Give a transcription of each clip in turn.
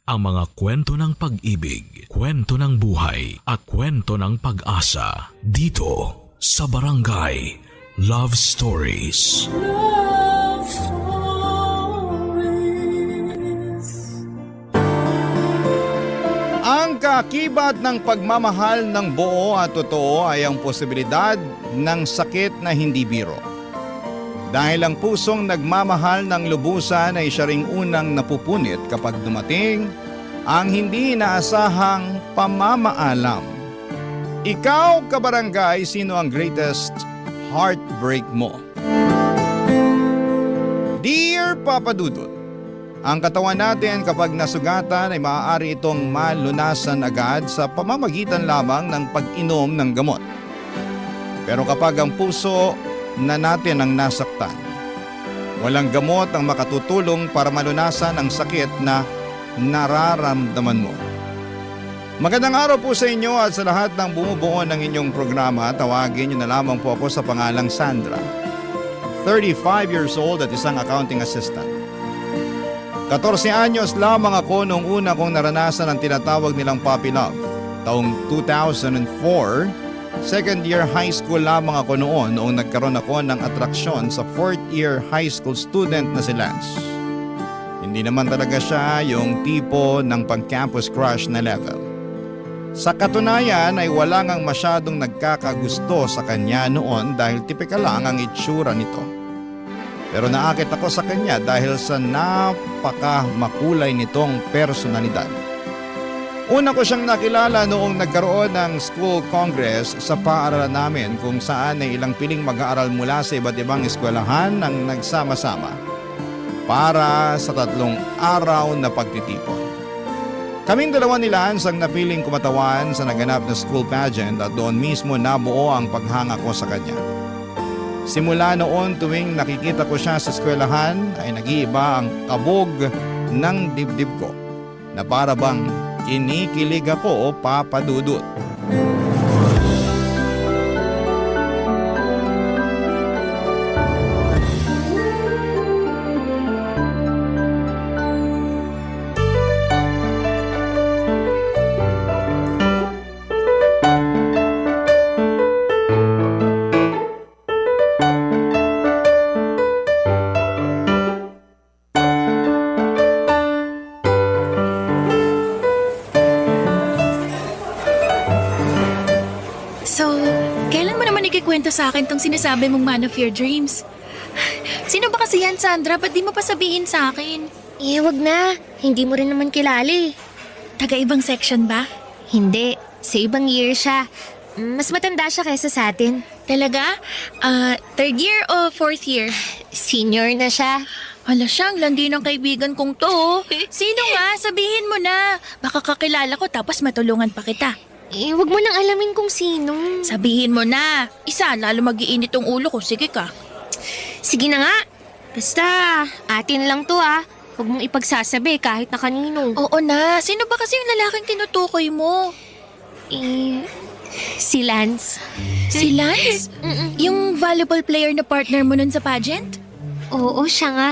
ang mga kwento ng pag-ibig, kwento ng buhay, at kwento ng pag-asa dito sa Barangay Love Stories. Love Stories. Ang kaakibat ng pagmamahal ng buo at totoo ay ang posibilidad ng sakit na hindi biro. Dahil ang pusong nagmamahal ng lubusan ay siya ring unang napupunit kapag dumating ang hindi inaasahang pamamaalam. Ikaw, kabarangay, sino ang greatest heartbreak mo? Dear Papa Dudut, ang katawan natin kapag nasugatan ay maaari itong malunasan agad sa pamamagitan lamang ng pag-inom ng gamot. Pero kapag ang puso na natin ang nasaktan, walang gamot ang makatutulong para malunasan ang sakit na nararamdaman mo. Magandang araw po sa inyo at sa lahat ng bumubuo ng inyong programa. Tawagin niyo na lamang po ako sa pangalang Sandra. 35 years old at isang accounting assistant. 14 anyos lamang ako noong una kong naranasan ang tinatawag nilang puppy love. Taong 2004, second year high school lamang ako noong nagkaroon ako ng atraksyon sa fourth year high school student na si Lance. Hindi naman talaga siya yung tipo ng pang-campus crush na level. Sa katunayan ay wala ngang masyadong nagkakagusto sa kanya noon dahil tipikal lang ang itsura nito. Pero naakit ako sa kanya dahil sa napaka-makulay nitong personalidad. Una ko siyang nakilala noong nagkaroon ng school congress sa paaralan namin kung saan ay ilang piling mag-aaral mula sa iba't ibang eskwelahan ang nagsama-sama para sa 3 araw na pagtitipon. Kaming dalawa ni Lance ang napiling kumatawan sa naganap na school pageant at doon mismo nabuo ang paghanga ko sa kanya. Simula noon tuwing nakikita ko siya sa eskwelahan ay nag-iiba ang kabog ng dibdib ko na para bang kinikilig ako, Papa Dudut. Kwento sa akin tong sinasabi mong man of your dreams. Sino ba kasi yan, Sandra? Ba't di mo pa sabihin sa akin? Wag na. Hindi mo rin naman kilala eh. Taga-ibang section ba? Hindi. Sa ibang year siya. Mas matanda siya kaysa sa atin. Talaga? Third year o fourth year? Senior na siya. Hala siyang landi ng kaibigan kong to. Sino nga? Sabihin mo na. Baka kakilala ko tapos matulungan pa kita. Wag mo nang alamin kung sino. Sabihin mo na. Isa, lalo mag-iinit ang ulo ko. Sige ka. Sige na nga. Basta, atin lang to ah. Huwag mong ipagsasabi kahit na kanino. Oo na. Sino ba kasi yung lalaking tinutukoy mo? Si Lance. Si Lance? Yung volleyball player na partner mo nun sa pageant? Oo, siya nga.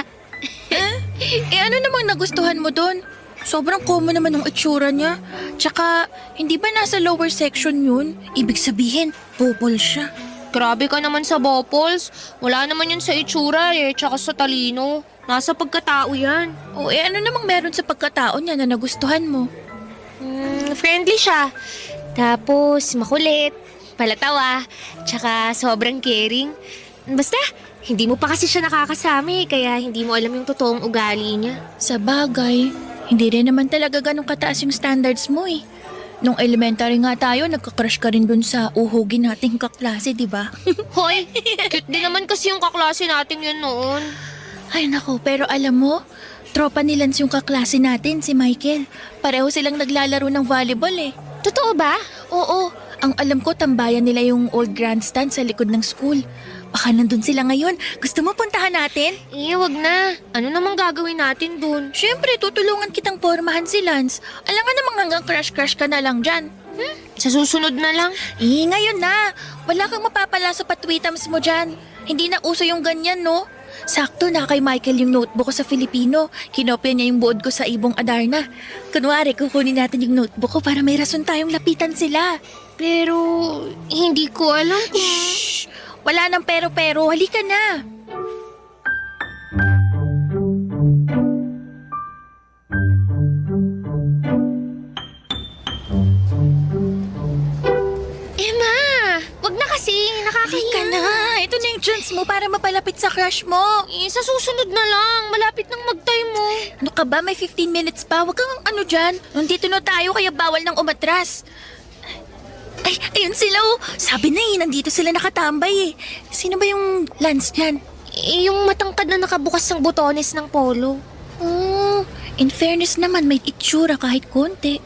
Ano namang nagustuhan mo dun? Sobrang common naman ng itsura niya. Tsaka, hindi ba nasa lower section yun? Ibig sabihin, popol siya. Grabe ka naman sa Bopols. Wala naman yun sa itsura tsaka sa talino. Nasa pagkatao yan. Ano namang meron sa pagkatao niya na nagustuhan mo? Friendly siya. Tapos, makulit, palatawa, tsaka sobrang caring. Basta, hindi mo pa kasi siya nakakasama kaya hindi mo alam yung totoong ugali niya. Sa bagay, hindi rin naman talaga ganun kataas yung standards mo eh. Nung elementary nga tayo, nagka-crush ka rin dun sa uhugin nating kaklase, di ba? Hoy, cute din naman kasi yung kaklase natin yun noon. Ay nako, pero alam mo, tropa ni Lance yung kaklase natin, si Michael. Pareho silang naglalaro ng volleyball eh. Totoo ba? Oo, ang alam ko tambayan nila yung old grandstand sa likod ng school. Baka nandun sila ngayon. Gusto mo puntahan natin? Wag na. Ano namang gagawin natin dun? Siyempre, tutulungan kitang pormahan si Lance. Alam nga namang hanggang crush-crush ka na lang dyan. Sa susunod na lang? Ngayon na. Wala kang mapapala sa patwitams mo dyan. Hindi na uso yung ganyan, no? Sakto na kay Michael yung notebook ko sa Filipino. Kinopya niya yung board ko sa Ibong Adarna. Kunwari, kukunin natin yung notebook ko para may rason tayong lapitan sila. Pero hindi ko alam kung... Shh! Wala nang pero-pero. Halika na. Emma, wag na kasi. Halika Nakakahiya. na. Ito na yung chance mo para mapalapit sa crush mo. Sa susunod na lang. Malapit nang mag-time mo. Ano ka ba? May 15 minutes pa. Huwag kang ano dyan. Nandito na tayo kaya bawal nang umatras. Ay, ayun sila oh. Sabi na nandito sila nakatambay eh. Sino ba yung Lance dyan? Yung matangkad na nakabukas ng botones ng polo. Oh, in fairness naman, may itsura kahit konti.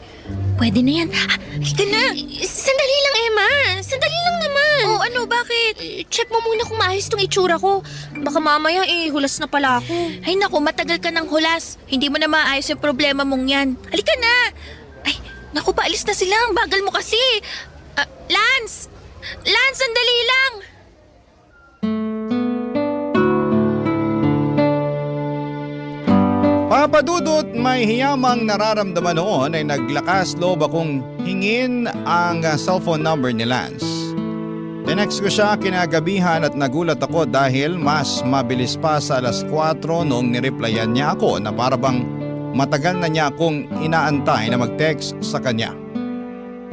Pwede na yan. Halika na. Sandali lang, Emma. Sandali lang naman. Oh, ano? Bakit? Check mo muna kung maayos tong itsura ko. Baka mamaya hulas na pala ako. Ay naku, matagal ka ng hulas. Hindi mo na maayos yung problema mong yan. Halika na. Ay, naku, paalis na sila. Ang bagal mo kasi. Lance! Lance, sandali lang! Papadudot, may hiyamang nararamdaman noon ay naglakas loob akong hingin ang cellphone number ni Lance. Tinext ko siya kinagabihan at nagulat ako dahil mas mabilis pa sa 4:00 noong nireplyan niya ako na parabang matagal na niya akong inaantay na mag-text sa kanya.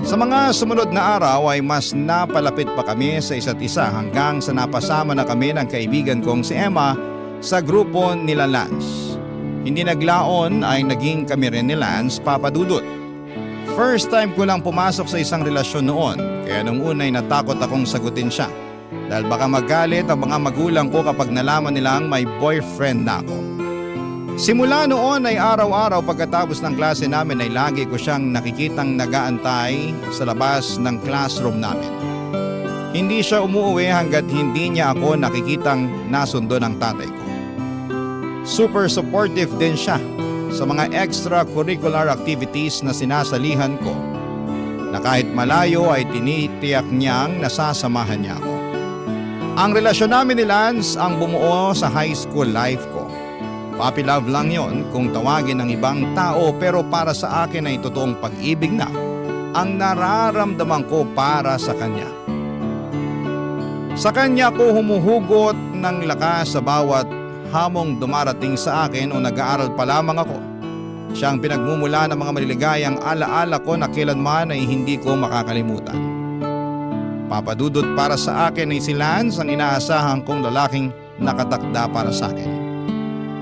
Sa mga sumunod na araw ay mas napalapit pa kami sa isa't isa hanggang sa napasama na kami ng kaibigan kong si Emma sa grupo nila Lance. Hindi naglaon ay naging kami rin ni Lance, Papadudot. First time ko lang pumasok sa isang relasyon noon, kaya nung una ay natakot akong sagutin siya. Dahil baka magalit ang mga magulang ko kapag nalaman nilang may boyfriend na ako. Simula noon ay araw-araw pagkatapos ng klase namin ay lagi ko siyang nakikitang nagaantay sa labas ng classroom namin. Hindi siya umuwi hanggat hindi niya ako nakikitang nasundo ng tatay ko. Super supportive din siya sa mga extracurricular activities na sinasalihan ko na kahit malayo ay tinitiyak niyang nasasamahan niya ako. Ang relasyon namin ni Lance ang bumuo sa high school life ko. Puppy love lang yon kung tawagin ng ibang tao, pero para sa akin ay totoong pag-ibig na ang nararamdaman ko para sa kanya. Sa kanya ko humuhugot ng lakas sa bawat hamong dumarating sa akin o nag-aaral pa lamang ako. Siya ang pinagmumula ng mga maliligayang alaala ko na kailanman ay hindi ko makakalimutan. Papadudot, para sa akin ay si Lance ang inaasahan kong lalaking nakatakda para sa akin.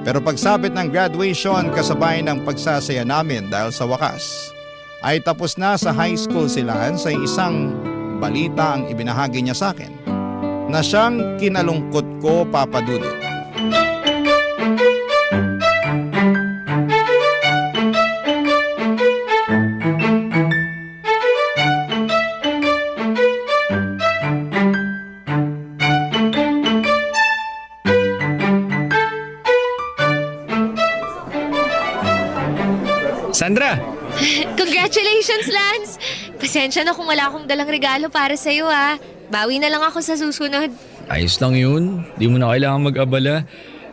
Pero pagsapit ng graduation kasabay ng pagsasaya namin dahil sa wakas ay tapos na sa high school si Lance, ay isang balita ang ibinahagi niya sa akin na siyang kinalungkot ko, Papadudot. Sandra! Congratulations, Lance! Pasensya na kung wala akong dalang regalo para sa'yo, ha. Bawi na lang ako sa susunod. Ayos lang yun. Di mo na kailangan mag-abala.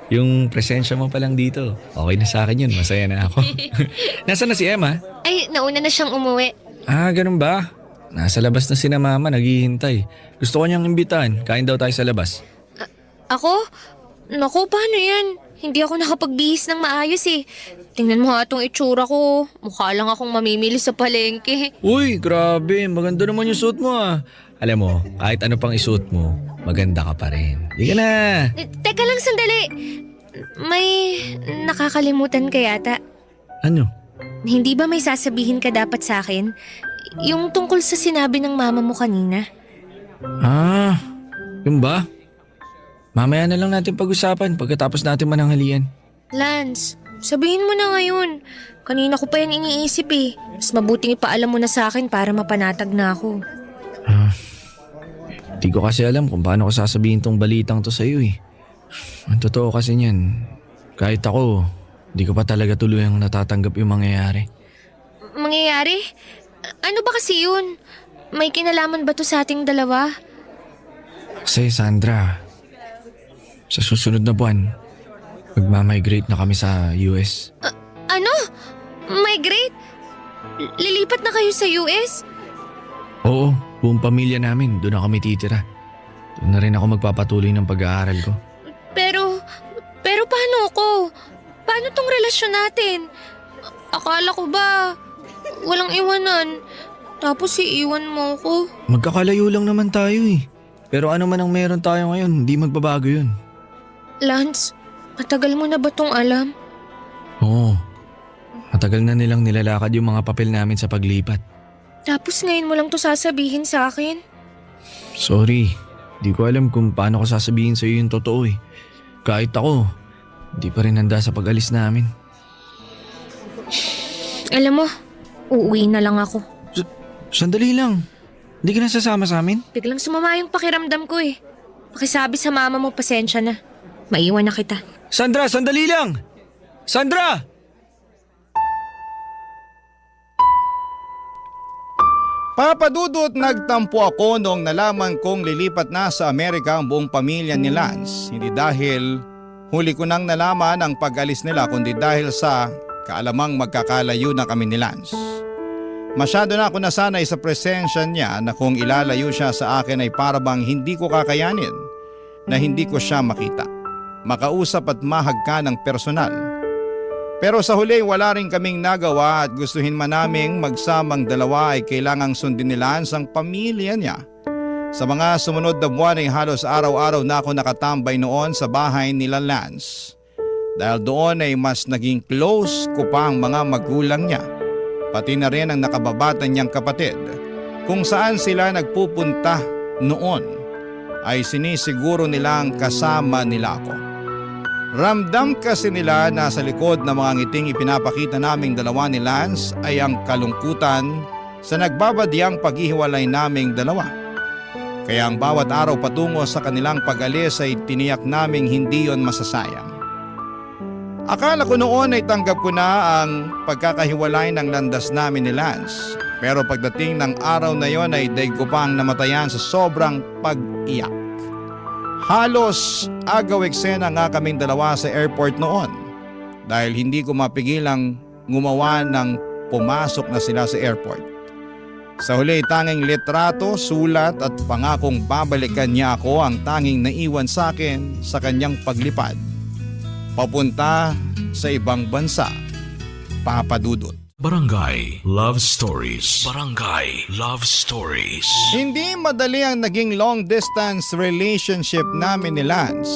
Yung presensya mo pa lang dito. Okay na sa akin yun. Masaya na ako. Nasaan na si Emma? Ay, nauna na siyang umuwi. Ah, ganun ba? Nasa labas na sina mama, naghihintay. Gusto ko niyang imbitahan. Kain daw tayo sa labas. Ako? Naku, paano yan? Hindi ako nakapagbihis ng maayos eh. Tingnan mo nga itong itsura ko. Mukha lang akong mamimili sa palengke. Uy, grabe. Maganda naman yung suot mo ah. Alam mo, kahit ano pang isuot mo, maganda ka pa rin. Di ka na. Teka lang sandali. May nakakalimutan ka yata. Ano? Hindi ba may sasabihin ka dapat sa akin? Yung tungkol sa sinabi ng mama mo kanina. Ah, yun ba? Mamaya na lang natin pag-usapan pagkatapos natin mananghalian. Lance, sabihin mo na ngayon. Kanina ko pa yan iniisip eh. Mas mabuting ipaalam mo na sa akin para mapanatag na ako. Di ko kasi alam kung paano ko sasabihin tong balitang to sa'yo eh. Ang totoo kasi niyan, kahit ako, di ko pa talaga tuluyang natatanggap yung mangyayari. Mangyayari? Ano ba kasi yun? May kinalaman ba to sa ating dalawa? Kasi Sandra, sa susunod na buwan, Magmamigrate na kami sa US. Ano? Migrate? Lilipat na kayo sa US? Oo, buong pamilya namin. Doon na kami titira. Doon na rin ako magpapatuloy ng pag-aaral ko. Pero paano ako? Paano tong relasyon natin? Akala ko ba walang iwanan? Tapos iiwan mo ko. Magkakalayo lang naman tayo eh. Pero ano man ang meron tayo ngayon, hindi magbabago yun. Lance, matagal mo na ba tong alam? Oo. Matagal na nilang nilalakad yung mga papel namin sa paglipat. Tapos ngayon mo lang to sasabihin sa akin? Sorry, di ko alam kung paano ko sasabihin sa iyo yung totoo eh. Kahit ako, di pa rin handa sa pag-alis namin. Alam mo, uuwi na lang ako. Sandali lang. Hindi ka na sasama sa amin? Biglang sumama yung pakiramdam ko eh. Pakisabi sa mama mo, pasensya na. Maiwan na kita. Sandra, sandali lang! Sandra! Papadudot, nagtampo ako noong nalaman kong lilipat na sa Amerika ang buong pamilya ni Lance. Hindi dahil huli ko nang nalaman ang pag-alis nila, kundi dahil sa kaalamang magkakalayo na kami ni Lance. Masyado na ako nasanay sa presensya niya na kung ilalayo siya sa akin ay parabang hindi ko kakayanin na hindi ko siya makita, makausap at mahagka ng personal. Pero sa huli wala rin kaming nagawa at gustuhin man naming magsamang dalawa ay kailangang sundin ni Lance ang pamilya niya. Sa mga sumunod na buwan ay halos araw-araw na ako nakatambay noon sa bahay nila Lance. Dahil doon ay mas naging close ko pa ang mga magulang niya. Pati na rin ang nakababata niyang kapatid. Kung saan sila nagpupunta noon ay sinisiguro nilang kasama nila ako. Ramdam kasi nila na sa likod ng mga ngiting ipinapakita naming dalawa ni Lance ay ang kalungkutan sa nagbabadyang paghihiwalay naming dalawa. Kaya ang bawat araw patungo sa kanilang pag-alis ay tiniyak naming hindi yon masasayang. Akala ko noon ay tanggap ko na ang pagkakahiwalay ng landas namin ni Lance. Pero pagdating ng araw na yon ay daig ko pang namatayan sa sobrang pag-iyak. Halos agaw eksena nga kaming dalawa sa airport noon. Dahil hindi ko mapigilang ngumawa ng pumasok na sila sa airport. Sa huli tanging litrato, sulat at pangakong babalikan niya ako ang tanging naiwan sa akin sa kanyang paglipad papunta sa ibang bansa. Papadudot. Barangay Love Stories. Barangay Love Stories. Hindi madali ang naging long distance relationship namin ni Lance.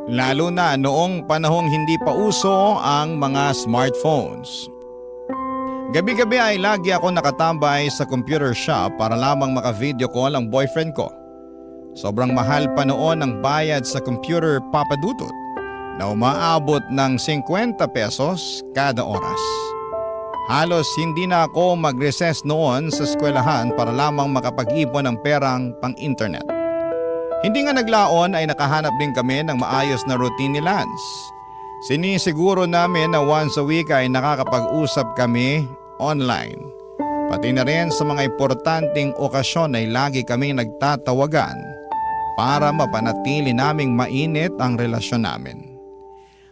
Lalo na noong panahong hindi pa uso ang mga smartphones. Gabi-gabi ay lagi ako nakatambay sa computer shop para lamang maka-video call ang boyfriend ko. Sobrang mahal pa noon ang bayad sa computer, papadudot, na umaabot ng 50 pesos kada oras. Halos hindi na ako mag-recess noon sa eskwelahan para lamang makapag-ipon ng perang pang-internet. Hindi nga naglaon ay nakahanap din kami ng maayos na routine ni Lance. Sinisiguro namin na once a week ay nakakapag-usap kami online. Pati na rin sa mga importanteng okasyon ay lagi kaming nagtatawagan para mapanatili naming mainit ang relasyon namin.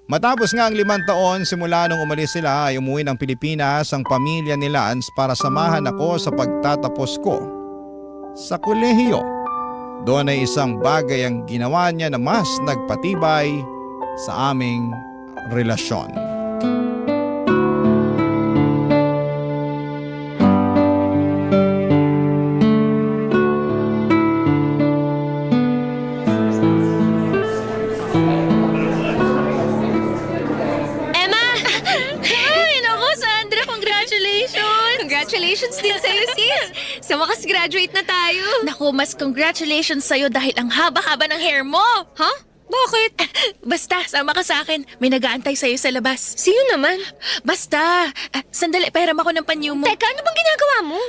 Matapos nga ang 5 taon simula nung umalis sila ay umuwi ng Pilipinas ang pamilya ni Lance para samahan ako sa pagtatapos ko sa kolehiyo. Doon ay isang bagay ang ginawa niya na mas nagpatibay sa aming relasyon. Congratulations din sa'yo, sis! Sa wakas graduate na tayo. Naku, mas congratulations sa'yo dahil ang haba-haba ng hair mo. Ha? Bakit? Basta, sama ka sa akin. May nag-aantay sa'yo sa labas. Sino naman? Basta, sandali, pahiram ako ng panyo mo. Teka, ano bang ginagawa mo?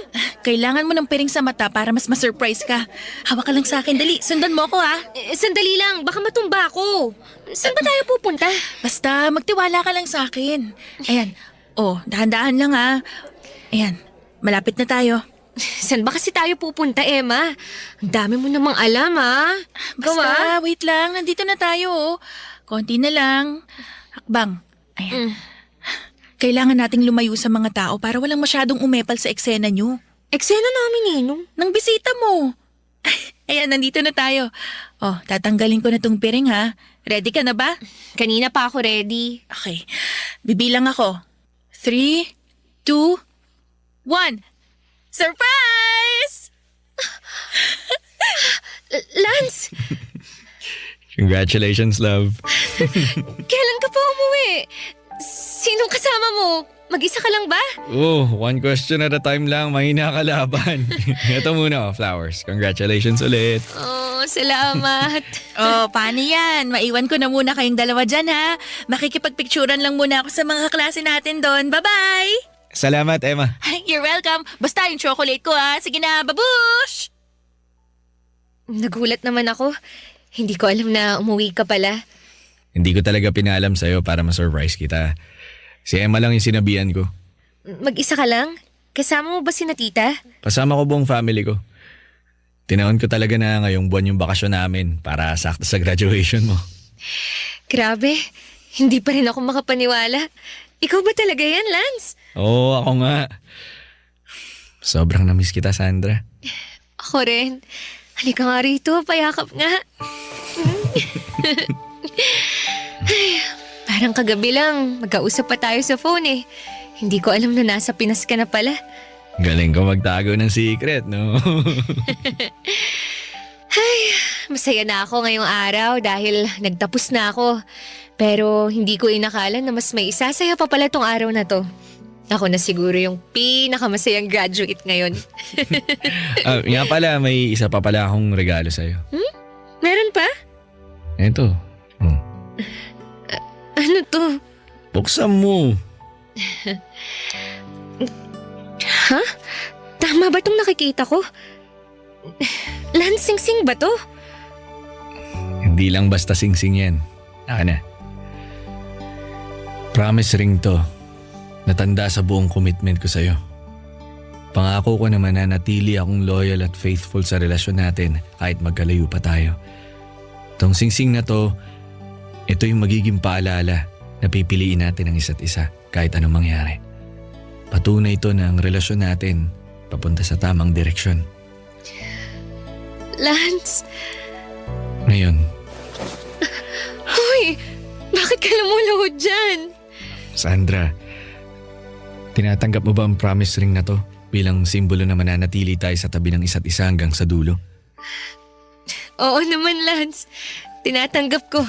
Kailangan mo ng piring sa mata para mas ma-surprise ka. Hawak ka lang sa akin, dali. Sundan mo ako, ha? Sandali lang, baka matumba ako. Saan ba tayo pupunta? Basta, magtiwala ka lang sa akin. Ayan. Oh, dahan-dahan lang, ha? Ayan, malapit na tayo. Saan ba kasi tayo pupunta, Emma? Ang dami mo namang alam, ha? Basta, wait lang. Nandito na tayo, oh. Konti na lang. Hakbang. Ayan. Kailangan nating lumayo sa mga tao para walang masyadong umepal sa eksena nyo. Eksena namin Ninong. Nang bisita mo. Ayan, nandito na tayo. Oh, tatanggalin ko na tong piring ha. Ready ka na ba? Kanina pa ako ready. Okay. Bibilang ako. 3, 2, 1. Surprise! Lance, Congratulations, love. kailan ka pa umuwi? Sinong kasama mo? Mag-isa ka lang ba? Oh, one question at a time lang, mahina ka laban. Ito muna, flowers. Congratulations ulit. Oh, salamat. Oh, paano yan? Maiwan ko na muna kayong dalawa dyan ha. Makikipagpicturan lang muna ako sa mga kaklase natin doon. Bye-bye! Salamat, Emma. You're welcome. Basta yung chocolate ko ha. Sige na, babush! Nagulat naman ako. Hindi ko alam na umuwi ka pala. Hindi ko talaga pinaalam sa'yo para ma-surprise kita. Si Emma lang yung sinabihan ko. Mag-isa ka lang? Kasama mo ba si tita? Kasama ko buong family ko. Tinaon ko talaga na ngayong buwan yung bakasyon namin para sakto sa graduation mo. Grabe, hindi pa rin ako makapaniwala. Ikaw ba talaga yan, Lance? Oo, ako nga. Sobrang namiss kita, Sandra. Ako rin. Halika nga rito, payakap nga. Ay, parang kagabi lang, magkausap pa tayo sa phone eh. Hindi ko alam na nasa Pinas ka na pala. Galing ko magtago ng secret, no? Masaya na ako ngayong araw dahil nagtapos na ako. Pero hindi ko inakala na mas may isasaya pa pala tong araw na to. Ako na siguro yung pinakamasayang graduate ngayon. Nga pala, may isa pa pala akong regalo sa'yo. Meron pa? Ito. Ano to? Buksan mo. Ha? Tama ba tong nakikita ko? Lansing-sing ba to? Hindi lang basta sing-sing yan. Na. Promise ring to. Natanda sa buong commitment ko sa'yo. Pangako ko naman na natili akong loyal at faithful sa relasyon natin kahit magkalayo pa tayo. Tong sing-sing na to, ito yung magiging paalala na pipiliin natin ang isa't isa kahit anong mangyari. Patunay ito na ang relasyon natin papunta sa tamang direksyon. Lance, Ngayon, hoy! Bakit ka lumuluhod dyan? Sandra, tinatanggap mo ba ang promise ring na to bilang simbolo na mananatili tayo sa tabi ng isa't isa hanggang sa dulo? Oo naman, Lance. Tinatanggap ko.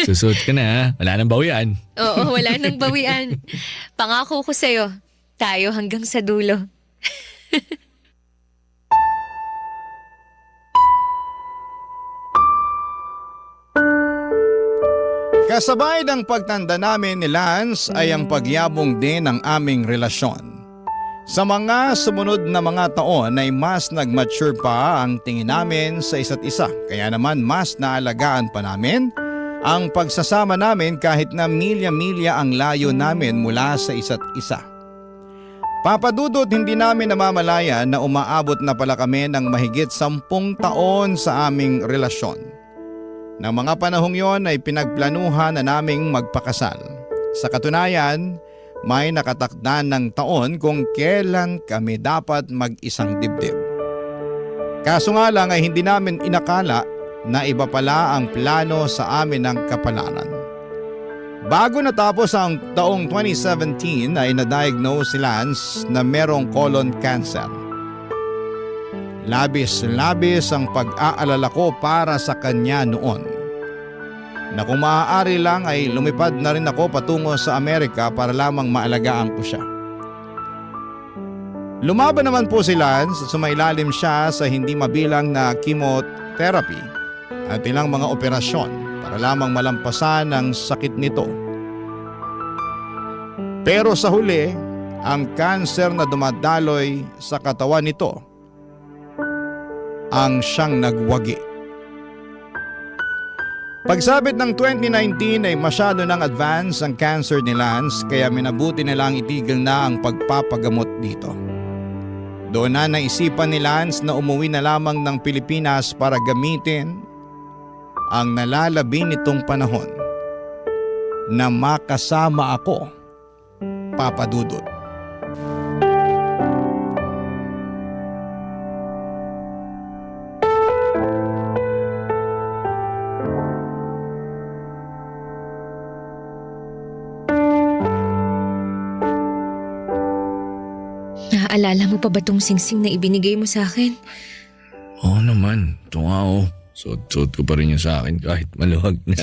Susuot ka na ha, wala nang bawian. Oo, wala nang bawian. Pangako ko sa'yo, tayo hanggang sa dulo. Kasabay ng pagtanda namin ni Lance ay ang pagyabong din ng aming relasyon. Sa mga sumunod na mga taon ay mas nag-mature pa ang tingin namin sa isa't isa. Kaya naman mas naalagaan pa namin ang pagsasama namin kahit na milya-milya ang layo namin mula sa isa't isa. Papadudot, hindi namin namamalayan na umaabot na pala kami ng mahigit 10 taon sa aming relasyon. Nang mga panahong yon ay pinagplanuhan na naming magpakasal. Sa katunayan, may nakatakda ng taon kung kailan kami dapat mag-isang dibdib. Kaso nga lang ay hindi namin inakala na iba pala ang plano sa amin ng kapalaran. Bago natapos ang taong 2017 ay na-diagnose si Lance na merong colon cancer. Labis-labis ang pag-aalala ko para sa kanya noon. Na kung maaari lang ay lumipad na rin ako patungo sa Amerika para lamang maalagaan ko siya. Lumaban naman po si Lance at sumailalim siya sa hindi mabilang na chemotherapy at ilang mga operasyon para lamang malampasan ang sakit nito. Pero sa huli, ang cancer na dumadaloy sa katawan nito ang siyang nagwagi. Pagsabit ng 2019 ay masyado nang advance ang cancer ni Lance kaya minabuti nilang itigil na ang pagpapagamot dito. Doon na naisipan ni Lance na umuwi na lamang ng Pilipinas para gamitin ang nalalabi nitong panahon. na makasama ako, Papa Dudut. Naaalala mo pa ba tong singsing na ibinigay mo sa akin? Oo naman, ito nga Suot-suot ko pa rin yung sa akin kahit maluwag na.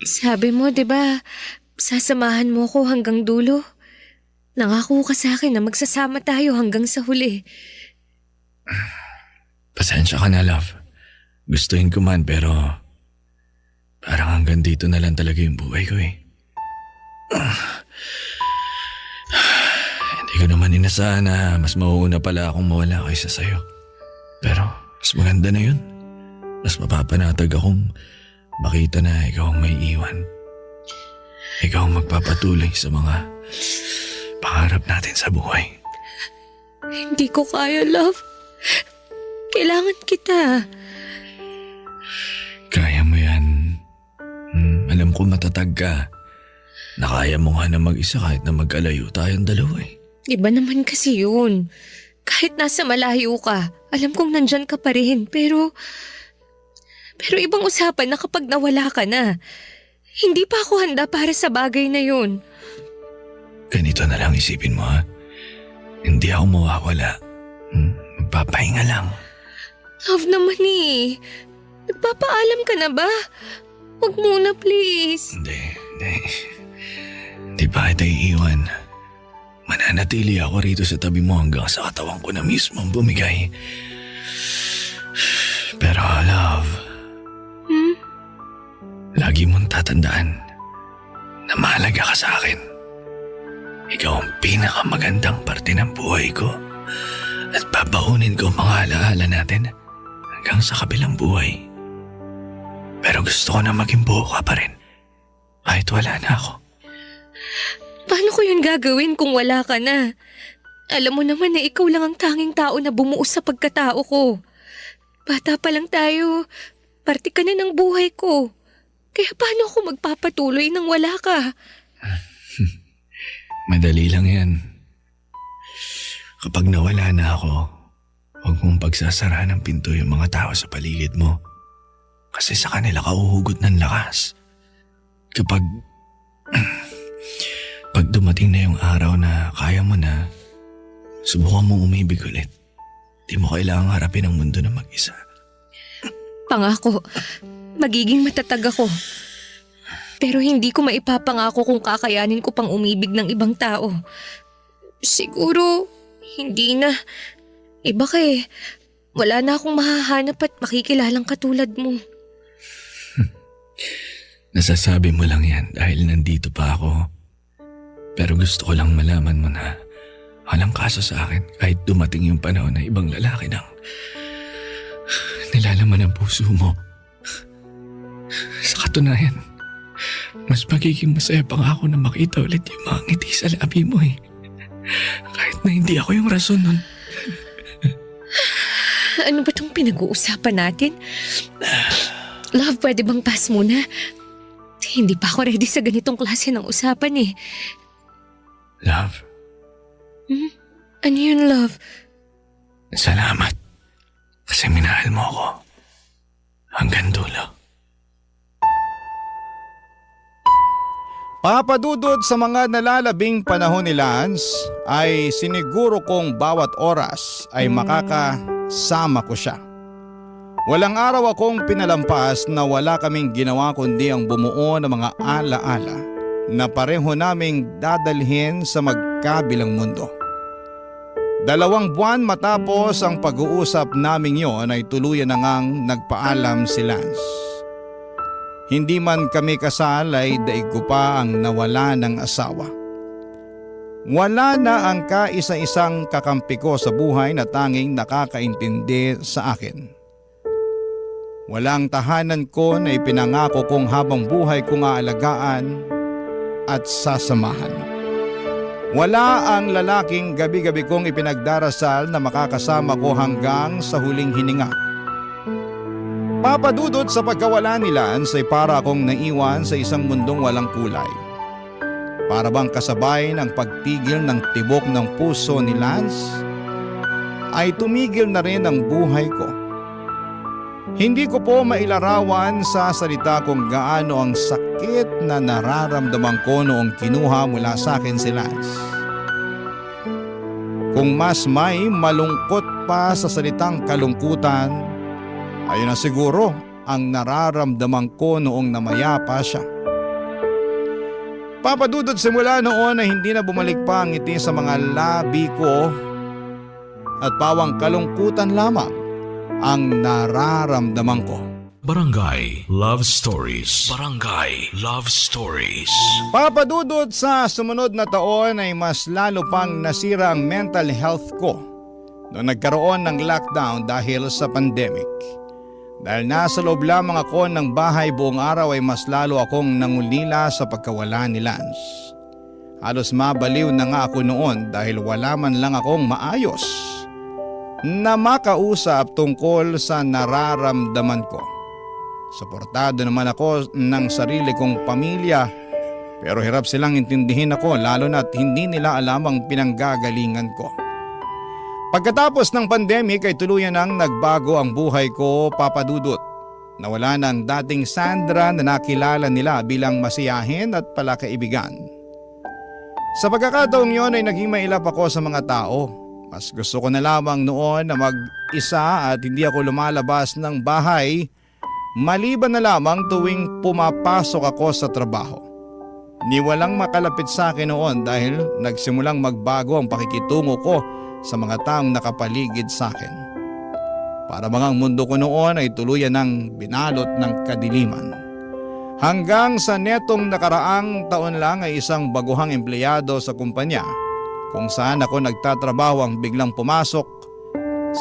Sabi mo, 'di ba, sasamahan mo ko hanggang dulo. Nangako ka sa akin na magsasama tayo hanggang sa huli. Pasensya ka na, love. Gustuhin ko man pero parang hanggang dito na lang talaga yung buhay ko eh. Hindi ko naman inasahan na mas mauuna pala akong mawala kaysa sa'yo. Pero mas maganda na yun. Mas mapapanatag akong makita na ikaw ang may iwan. Ikaw ang magpapatuloy sa mga pangarap natin sa buhay. Hindi ko kaya, love. Kailangan kita. Kaya mo yan. Alam ko matatag ka. Na kaya mo nga na mag-isa kahit na magkalayo tayong dalawa eh. Iba naman kasi yun. Kahit nasa malayo ka, alam kong nandyan ka pa rin. Pero ibang usapan na kapag nawala ka na. Hindi pa ako handa para sa bagay na yun. Ganito na lang isipin mo ha. Hindi ako mawawala. Magpapahinga lang. Love naman eh. Nagpapaalam ka na ba? Huwag muna please. Hindi. Hindi pa kita iiwan. Mananatili ako rito sa tabi mo hanggang sa katawan ko na mismo ang bumigay. Pero love, lagi mong tatandaan na mahalaga ka sa akin. Ikaw ang pinakamagandang parte ng buhay ko at babaunin ko ang mga alaala natin hanggang sa kabilang buhay. Pero gusto ko na maging buo ka pa rin kahit wala na ako. Paano ko yun gagawin kung wala ka na? Alam mo naman na ikaw lang ang tanging tao na bumuo sa pagkatao ko. Bata pa lang tayo, parte ka na ng buhay ko. Kaya paano ako magpapatuloy nang wala ka? Madali lang yan. Kapag nawala na ako, huwag mong pagsasara ng pinto yung mga tao sa paligid mo. Kasi sa kanila ka uhugot ng lakas. Pag dumating na yung araw na kaya mo na, subukan mong umibig ulit. Di mo kailangang harapin ang mundo na mag-isa. Pangako, magiging matatag ako. Pero hindi ko maipapangako kung kakayanin ko pang umibig ng ibang tao. Siguro, hindi na. Iba ka eh. Wala na akong mahahanap at makikilalang katulad mo. Nasasabi mo lang yan dahil nandito pa ako. Pero gusto ko lang malaman mo na walang kaso sa akin kahit dumating yung panahon na ibang lalaki nang nilalaman ang puso mo. Sa katunayan, mas magiging masaya pa nga ako na makita ulit yung mga ngiti sa labi mo eh. Kahit na hindi ako yung rason nun. Ano ba itong pinag-uusapan natin? Love, pwede bang pass muna? Hindi pa ako ready sa ganitong klase ng usapan eh. Love, Ano yun, love? salamat. Kasi minahal mo ako. Hanggang dulo. Papadudod sa mga nalalabing panahon ni Lance ay siniguro kong bawat oras ay makakasama ko siya. Walang araw akong pinalampas na wala kaming ginawa kundi ang bumuo ng mga alaala na pareho naming dadalhin sa magkabilang mundo. 2 buwan matapos ang pag-uusap naming yon ay tuluyan na ngang nagpaalam si Lance. Hindi man kami kasal ay daig ko pa ang nawala ng asawa. Wala na ang kaisa-isang kakampi ko sa buhay na tanging nakakaintindi sa akin. Walang tahanan ko na ipinangako kong habang buhay kong aalagaan at sasamahan. Wala ang lalaking gabi-gabi kong ipinagdarasal na makakasama ko hanggang sa huling hininga. Papadudot sa pagkawala ni Lance ay para akong naiwan sa isang mundong walang kulay. Para bang kasabay ng pagpigil ng tibok ng puso ni Lance, ay tumigil na rin ang buhay ko. Hindi ko po mailarawan sa salita kung gaano ang sakit na nararamdaman ko noong kinuha mula sa akin si Lance. Kung mas may malungkot pa sa salitang kalungkutan, ayun na siguro ang nararamdaman ko noong namayapa siya. Papadudot simula noon na hindi na bumalik pa ang ngiti sa mga labi ko at pawang kalungkutan lamang ang nararamdaman ko. Barangay Love Stories. Barangay Love Stories. Papadudot sa sumunod na taon ay mas lalo pang nasira ang mental health ko noong nagkaroon ng lockdown dahil sa pandemic. Dahil nasa loob lamang ako ng bahay buong araw ay mas lalo akong nangulila sa pagkawala ni Lance. Halos mabaliw na nga ako noon dahil wala man lang akong maayos na makausap tungkol sa nararamdaman ko. Suportado naman ako ng sarili kong pamilya pero hirap silang intindihin ako lalo na't hindi nila alam ang pinanggagalingan ko. Pagkatapos ng pandemic ay tuluyan nang nagbago ang buhay ko, Papadudot. Nawala na ang dating Sandra na nakilala nila bilang masiyahin at palakaibigan. Sa pagkakataong yon ay naging mailap ako sa mga tao. Mas gusto ko na lamang noon na mag-isa at hindi ako lumalabas ng bahay maliban na lamang tuwing pumapasok ako sa trabaho. Ni walang makalapit sa akin noon dahil nagsimulang magbago ang pakikitungo ko sa mga taong nakapaligid sa akin. Para bang ang mundo ko noon ay tuluyan ng binalot ng kadiliman. Hanggang sa netong nakaraang taon lang ay isang baguhang empleyado sa kumpanya kung saan ako nagtatrabaho ang biglang pumasok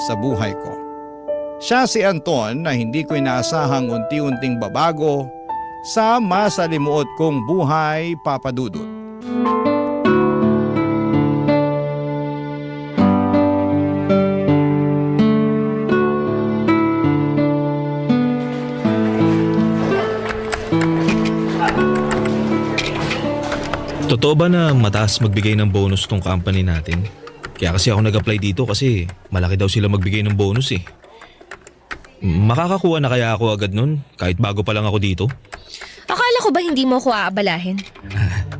sa buhay ko. Siya si Anton na hindi ko inaasahang unti-unting babago sa masalimuot kong buhay, Papadudot. Totoo ba na mataas magbigay ng bonus tong company natin? Kaya kasi ako nag-apply dito kasi malaki daw sila magbigay ng bonus eh. Makakakuha na kaya ako agad nun kahit bago pa lang ako dito? Akala ko ba hindi mo ako aabalahin?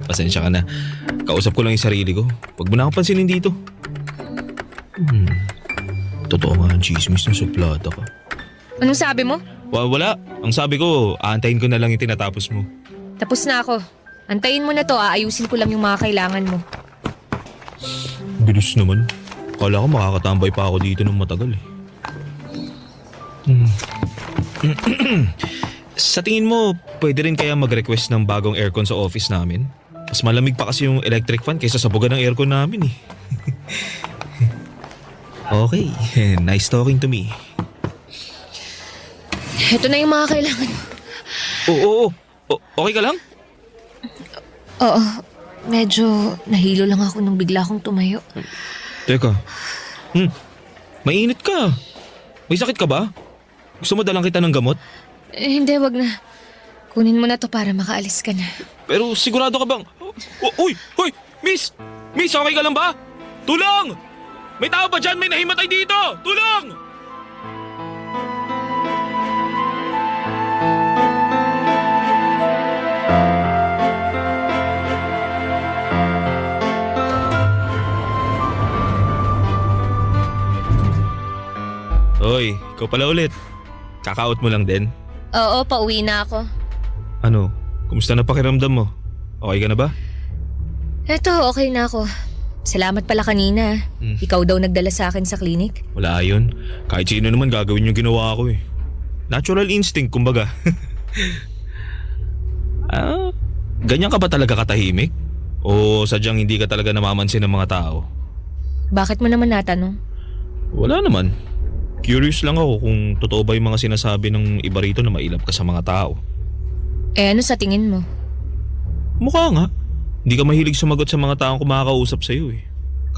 Pasensya ka na. Kausap ko lang yung sarili ko. Huwag mo na akong pansinin dito. Totoo nga ang chismis na suplada ka. Anong sabi mo? Wala. Ang sabi ko, aantayin ko na lang yung tinatapos mo. Tapos na ako. Antayin mo na to, aayusin ko lang yung mga kailangan mo. Bilis naman. Kala ko makakatambay pa ako dito ng matagal eh. Sa tingin mo, pwede rin kaya mag-request ng bagong aircon sa office namin? Mas malamig pa kasi yung electric fan kaysa sa buga ng aircon namin eh. Okay, nice talking to me. Ito na yung mga kailangan mo. Oo. Okay ka lang? Oo, medyo nahilo lang ako nung bigla akong tumayo. Teka. Mainit ka. May sakit ka ba? Gusto mo dalang kita ng gamot? Hindi, wag na. Kunin mo na to para makaalis ka na. Pero sigurado ka bang... Uy! Miss! Miss, okay ka lang ba? Tulong! May tao ba dyan? May nahimatay dito! Tulong! Hoy, ikaw pala ulit. Kaka-out mo lang din? Oo, pauwi na ako. Ano? Kumusta na pakiramdam mo? Okay ka na ba? Eto, okay na ako. Salamat pala kanina. Ikaw daw nagdala sa akin sa klinik. Wala yun. Kahit sino naman gagawin yung ginawa ko eh. Natural instinct, kumbaga. Ganyan ka ba talaga katahimik? O sadyang hindi ka talaga namamansin ng mga tao? Bakit mo naman natanong? Wala naman. Curious lang ako kung totoo ba yung mga sinasabi ng iba rito na mailap ka sa mga tao. Ano sa tingin mo? Mukha nga. Hindi ka mahilig sumagot sa mga taong kumakausap sa'yo eh.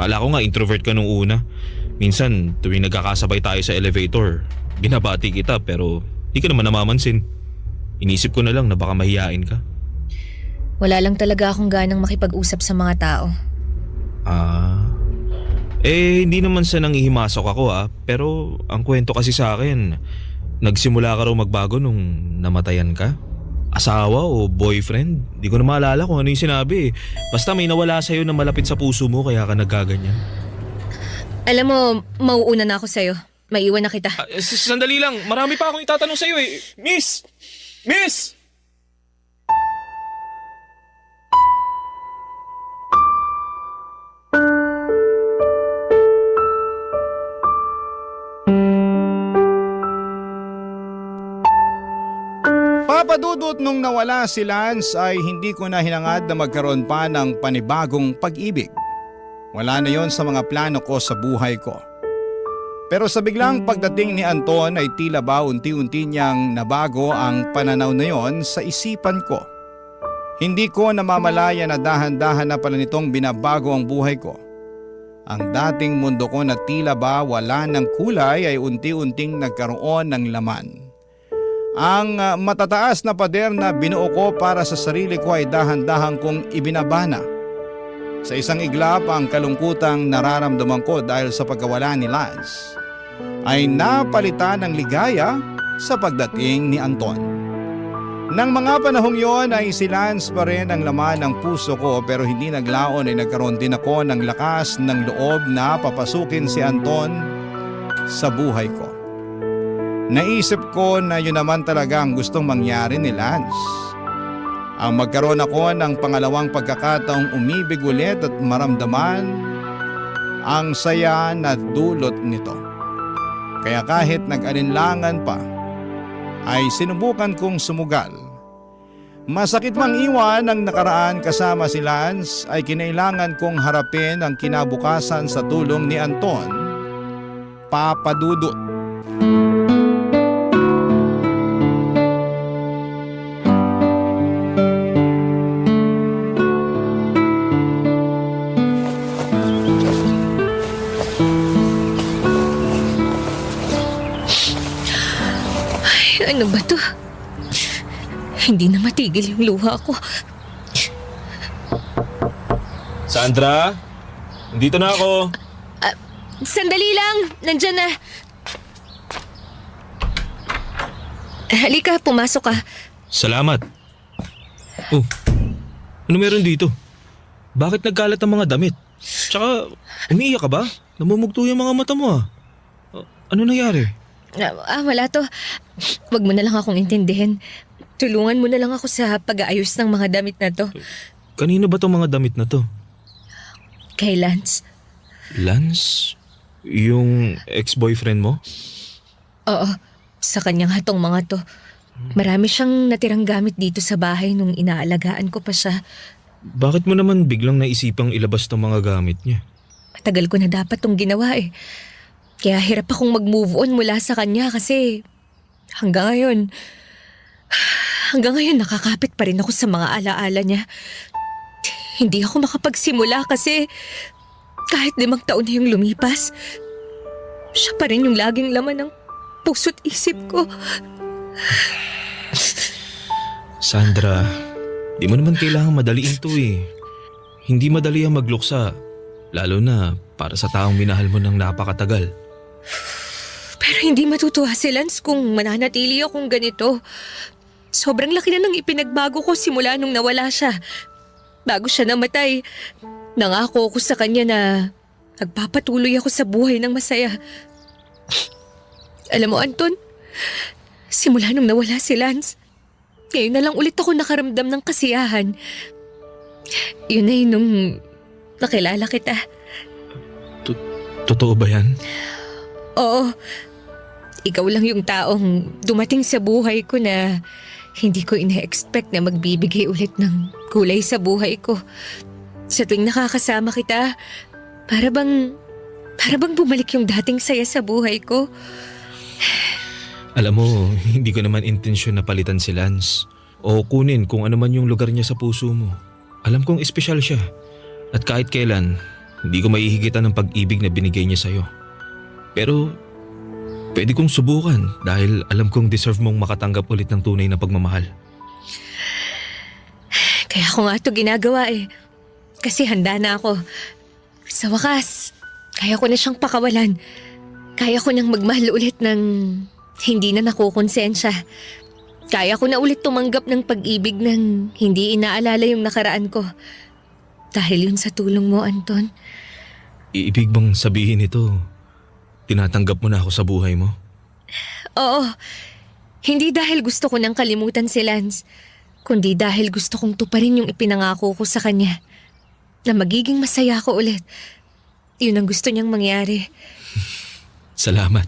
Kala ko nga introvert ka nung una. Minsan tuwing nagkakasabay tayo sa elevator, binabati kita pero Di ka naman namamansin. Inisip ko na lang na baka mahiyain ka. Wala lang talaga akong ganang makipag-usap sa mga tao. Hindi naman sa nangihimasok ako pero ang kwento kasi sa akin, nagsimula ka raw magbago nung namatayan ka? Asawa o boyfriend? Di ko na maalala kung ano yung sinabi. Basta may nawala sa'yo na malapit sa puso mo kaya ka nagkaganyan. Alam mo, mauuna na ako sa'yo. Maiwan na kita. Sandali lang, marami pa akong itatanong sa'yo eh. Miss! Miss! Papadudot nung nawala si Lance ay hindi ko na hinangad na magkaroon pa ng panibagong pag-ibig. Wala na yon sa mga plano ko sa buhay ko. Pero sa biglang pagdating ni Anton ay tila ba unti-unti niyang nabago ang pananaw na yon sa isipan ko. Hindi ko namamalaya na dahan-dahan na pala nitong binabago ang buhay ko. Ang dating mundo ko na tila ba wala ng kulay ay unti-unting nagkaroon ng laman. Ang matataas na pader na binuo ko para sa sarili ko ay dahan-dahan kong ibinabana. Sa isang iglap ang kalungkutang nararamdaman ko dahil sa pagkawala ni Lance ay napalitan ng ligaya sa pagdating ni Anton. Nang mga panahong yon ay si Lance pa rin ang laman ng puso ko pero hindi naglaon ay nagkaroon din ako ng lakas ng loob na papasukin si Anton sa buhay ko. Naisip ko na yun naman talaga ang gustong mangyari ni Lance. Ang magkaroon ako ng pangalawang pagkakataong umibig ulit at maramdaman ang saya na dulot nito. Kaya kahit nag-alinlangan pa, ay sinubukan kong sumugal. Masakit mang iwan ang nakaraan kasama si Lance ay kinailangan kong harapin ang kinabukasan sa tulong ni Anton, Papadudot. Ano ba to? Hindi na matigil yung luha ko. Sandra? Dito na ako. Sandali lang! Nandyan na. Halika, pumasok ka. Salamat. Oh, ano meron dito? Bakit nagkalat ang mga damit? Tsaka, umiiyak ka ba? Namumugto yung mga mata mo Ano nangyari? Wala to. Wag mo na lang akong intindihin. Tulungan mo na lang ako sa pag-aayos ng mga damit na to. Kanino ba tong mga damit na to? Kay Lance. Lance? Yung ex-boyfriend mo? Oo, sa kanyang hatong mga to. Marami siyang natirang gamit dito sa bahay nung inaalagaan ko pa siya. Bakit mo naman biglang naisipang ilabas tong mga gamit niya? Matagal ko na dapat tong ginawa eh. Kaya hirap akong mag-move on mula sa kanya kasi hanggang ngayon nakakapit pa rin ako sa mga alaala niya. Hindi ako makapagsimula kasi kahit 5 taon na yung lumipas, siya pa rin yung laging laman ng puso't isip ko. Sandra, di mo naman kailangan madaliin to eh. Hindi madali ang magluksa, lalo na para sa taong minahal mo ng napakatagal. Pero hindi matutuwa si Lance kung mananatili akong ganito. Sobrang laki na ng ipinagbago ko simula nung nawala siya. Bago siya namatay, nangako ko sa kanya na magpapatuloy ako sa buhay ng masaya. Alam mo, Anton, simula nung nawala si Lance, ngayon na lang ulit ako nakaramdam ng kasiyahan. Yun na yun nung nakilala kita. Totoo ba yan? Oo. Ikaw lang yung taong dumating sa buhay ko na hindi ko ina-expect na magbibigay ulit ng kulay sa buhay ko. Sa tuwing nakakasama kita, para bang bumalik yung dating saya sa buhay ko. Alam mo, hindi ko naman intensyon na palitan si Lance o kunin kung ano man yung lugar niya sa puso mo. Alam kong espesyal siya at kahit kailan, hindi ko maihigitan ng pag-ibig na binigay niya sa'yo. Pero Pwede kong subukan dahil alam kong deserve mong makatanggap ulit ng tunay na pagmamahal. Kaya ako nga ito ginagawa eh. Kasi handa na ako. Sa wakas, kaya ko na siyang pakawalan. Kaya ko nang magmahal ulit ng hindi na nakukonsensya. Kaya ko na ulit tumanggap ng pag-ibig ng hindi inaalala yung nakaraan ko. Dahil yun sa tulong mo, Anton. Ibig bang sabihin ito, tinatanggap mo na ako sa buhay mo? Oo, hindi dahil gusto ko nang kalimutan si Lance, kundi dahil gusto kong tuparin yung ipinangako ko sa kanya. Na magiging masaya ko ulit. Yun ang gusto niyang mangyari. Salamat.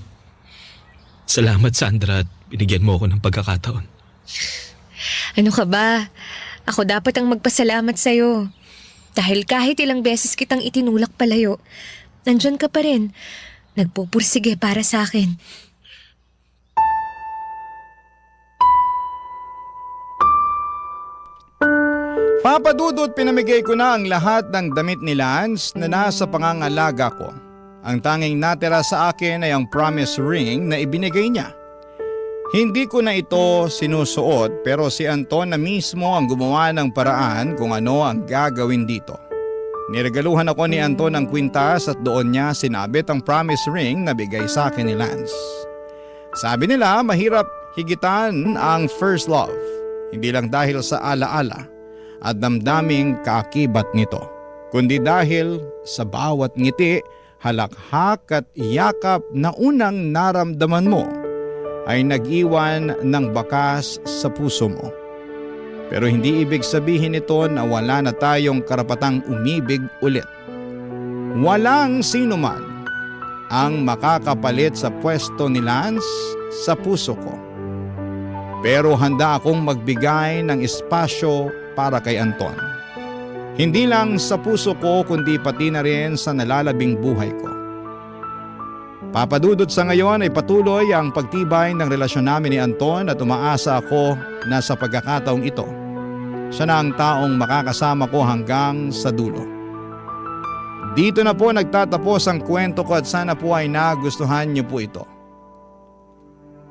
Salamat, Sandra, at binigyan mo ako ng pagkakataon. Ano ka ba? Ako dapat ang magpasalamat sa'yo. Dahil kahit ilang beses kitang itinulak palayo, nandyan ka pa rin. Nagpupursige para sa akin. Papa Dudut, pinamigay ko na ang lahat ng damit ni Lance na nasa pangangalaga ko. Ang tanging natira sa akin ay ang promise ring na ibinigay niya. Hindi ko na ito sinusuot pero si Anton na mismo ang gumawa ng paraan kung ano ang gagawin dito. Niregaluhan ako ni Anton ng kwintas at doon niya sinabit ang promise ring na bigay sa akin ni Lance. Sabi nila mahirap higitan ang first love, hindi lang dahil sa alaala at damdaming kaakibat nito, kundi dahil sa bawat ngiti, halakhak at yakap na unang naramdaman mo ay nag-iwan ng bakas sa puso mo. Pero hindi ibig sabihin ito na wala na tayong karapatang umibig ulit. Walang sino man ang makakapalit sa pwesto ni Lance sa puso ko. Pero handa akong magbigay ng espasyo para kay Anton. Hindi lang sa puso ko kundi pati na rin sa nalalabing buhay ko. Papadudot sa ngayon ay patuloy ang pagtibay ng relasyon namin ni Anton at umaasa ako na sa pagkakataong ito, siya na ang taong makakasama ko hanggang sa dulo. Dito na po nagtatapos ang kwento ko at sana po ay nagustuhan niyo po ito.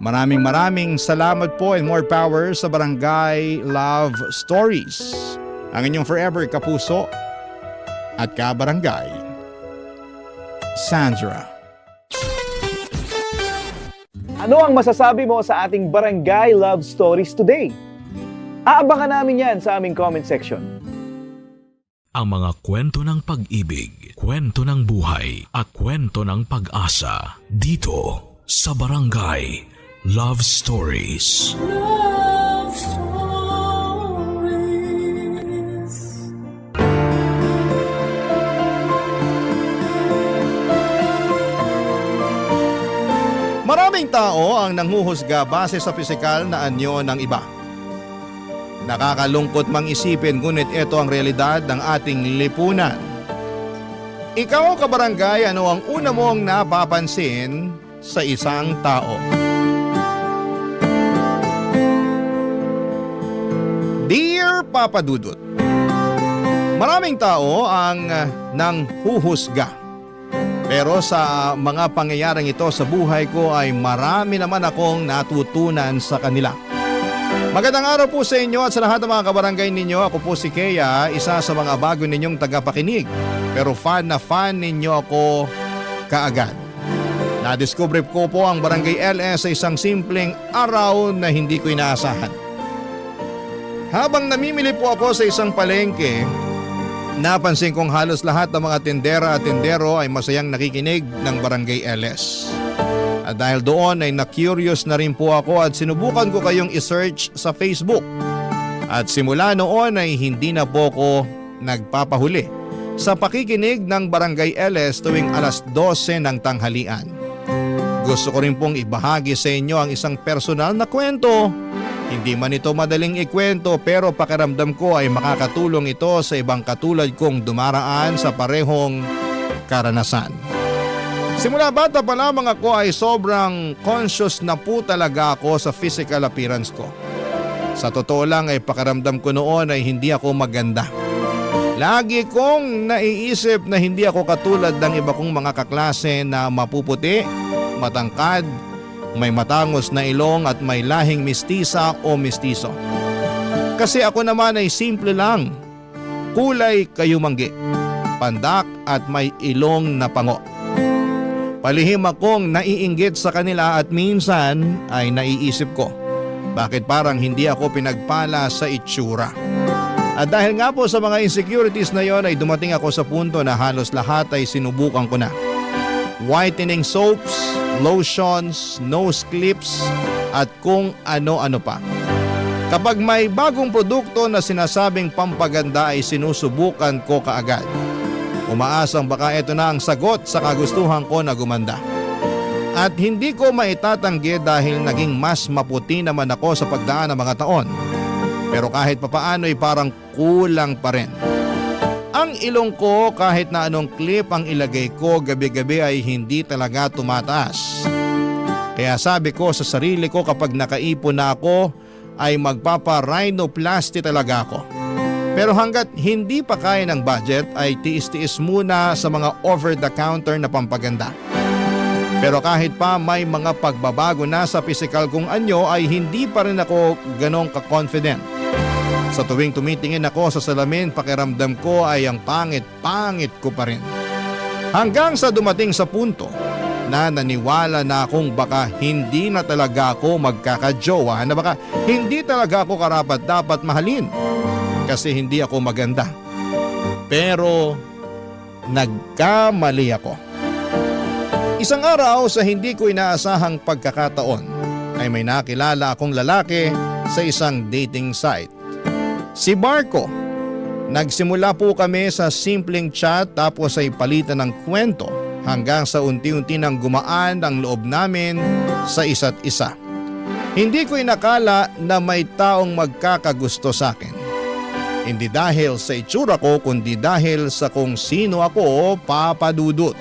Maraming salamat po and more power sa Barangay Love Stories. Ang inyong forever kapuso at kabarangay, Sandra. Ano ang masasabi mo sa ating Barangay Love Stories today? Aabangan namin yan sa aming comment section. Ang mga kwento ng pag-ibig, kwento ng buhay at kwento ng pag-asa dito sa Barangay Love Stories. Love Stories. Maraming tao ang nanghuhusga base sa pisikal na anyo ng iba. Nakakalungkot mang isipin ngunit ito ang realidad ng ating lipunan. Ikaw, kabarangay, ano ang una mong napapansin sa isang tao? Dear Papa Dudut, maraming tao ang nanghuhusga. Pero sa mga pangyayaring ito sa buhay ko ay marami naman akong natutunan sa kanila. Magandang araw po sa inyo at sa lahat ng mga kabarangay ninyo. Ako po si Kea, isa sa mga bago ninyong tagapakinig. Pero fan na fan ninyo ako kaagad. Nadiskubre ko po ang Barangay LS sa isang simpleng araw na hindi ko inaasahan. Habang namimili po ako sa isang palengke, napansin kong halos lahat ng mga tindera at tindero ay masayang nakikinig ng Barangay LS. At dahil doon ay na-curious na rin po ako at sinubukan ko kayong i-search sa Facebook. At simula noon ay hindi na po ako nagpapahuli sa pakikinig ng Barangay LS tuwing alas 12 ng tanghalian. Gusto ko rin pong ibahagi sa inyo ang isang personal na kwento. Hindi man ito madaling ikwento pero pakiramdam ko ay makakatulong ito sa ibang katulad kong dumaraan sa parehong karanasan. Simula bata pa lamang ako ay sobrang conscious na po talaga ako sa physical appearance ko. Sa totoo lang ay pakiramdam ko noon ay hindi ako maganda. Lagi kong naiisip na hindi ako katulad ng iba kong mga kaklase na mapuputi, matangkad, may matangos na ilong at may lahing mistisa o mistiso. Kasi ako naman ay simple lang, kulay kayumanggi, pandak at may ilong na pango. Palihim akong naiinggit sa kanila at minsan ay naiisip ko, bakit parang hindi ako pinagpala sa itsura? At dahil nga po sa mga insecurities na yon ay dumating ako sa punto na halos lahat ay sinubukan ko na. Whitening soaps, lotions, nose clips at kung ano-ano pa. Kapag may bagong produkto na sinasabing pampaganda ay sinusubukan ko kaagad. Umaasang baka ito na ang sagot sa kagustuhan ko na gumanda. At hindi ko maitatanggi dahil naging mas maputi naman ako sa pagdaan ng mga taon. Pero kahit papaano ay parang kulang pa rin. Ang ilong ko kahit na anong clip ang ilagay ko gabi-gabi ay hindi talaga tumataas. Kaya sabi ko sa sarili ko kapag nakaipon na ako ay magpapa-rhinoplasty talaga ako. Pero hanggat hindi pa kaya ng budget ay tiis-tiis muna sa mga over-the-counter na pampaganda. Pero kahit pa may mga pagbabago na sa physical kong anyo ay hindi pa rin ako ganong ka-confident. Sa tuwing tumitingin ako sa salamin, pakiramdam ko ay ang pangit-pangit ko pa rin. Hanggang sa dumating sa punto na naniwala na akong baka hindi na talaga ako magkakajowa, na baka hindi talaga ako karapat-dapat mahalin kasi hindi ako maganda. Pero nagkamali ako. Isang araw sa hindi ko inaasahang pagkakataon ay may nakilala akong lalaki sa isang dating site. Si Marco. Nagsimula po kami sa simpleng chat tapos ay palitan ng kwento hanggang sa unti-unti nang gumaan ang loob namin sa isa't isa. Hindi ko inakala na may taong magkakagusto sa akin. Hindi dahil sa itsura ko kundi dahil sa kung sino ako, Papa Dudut.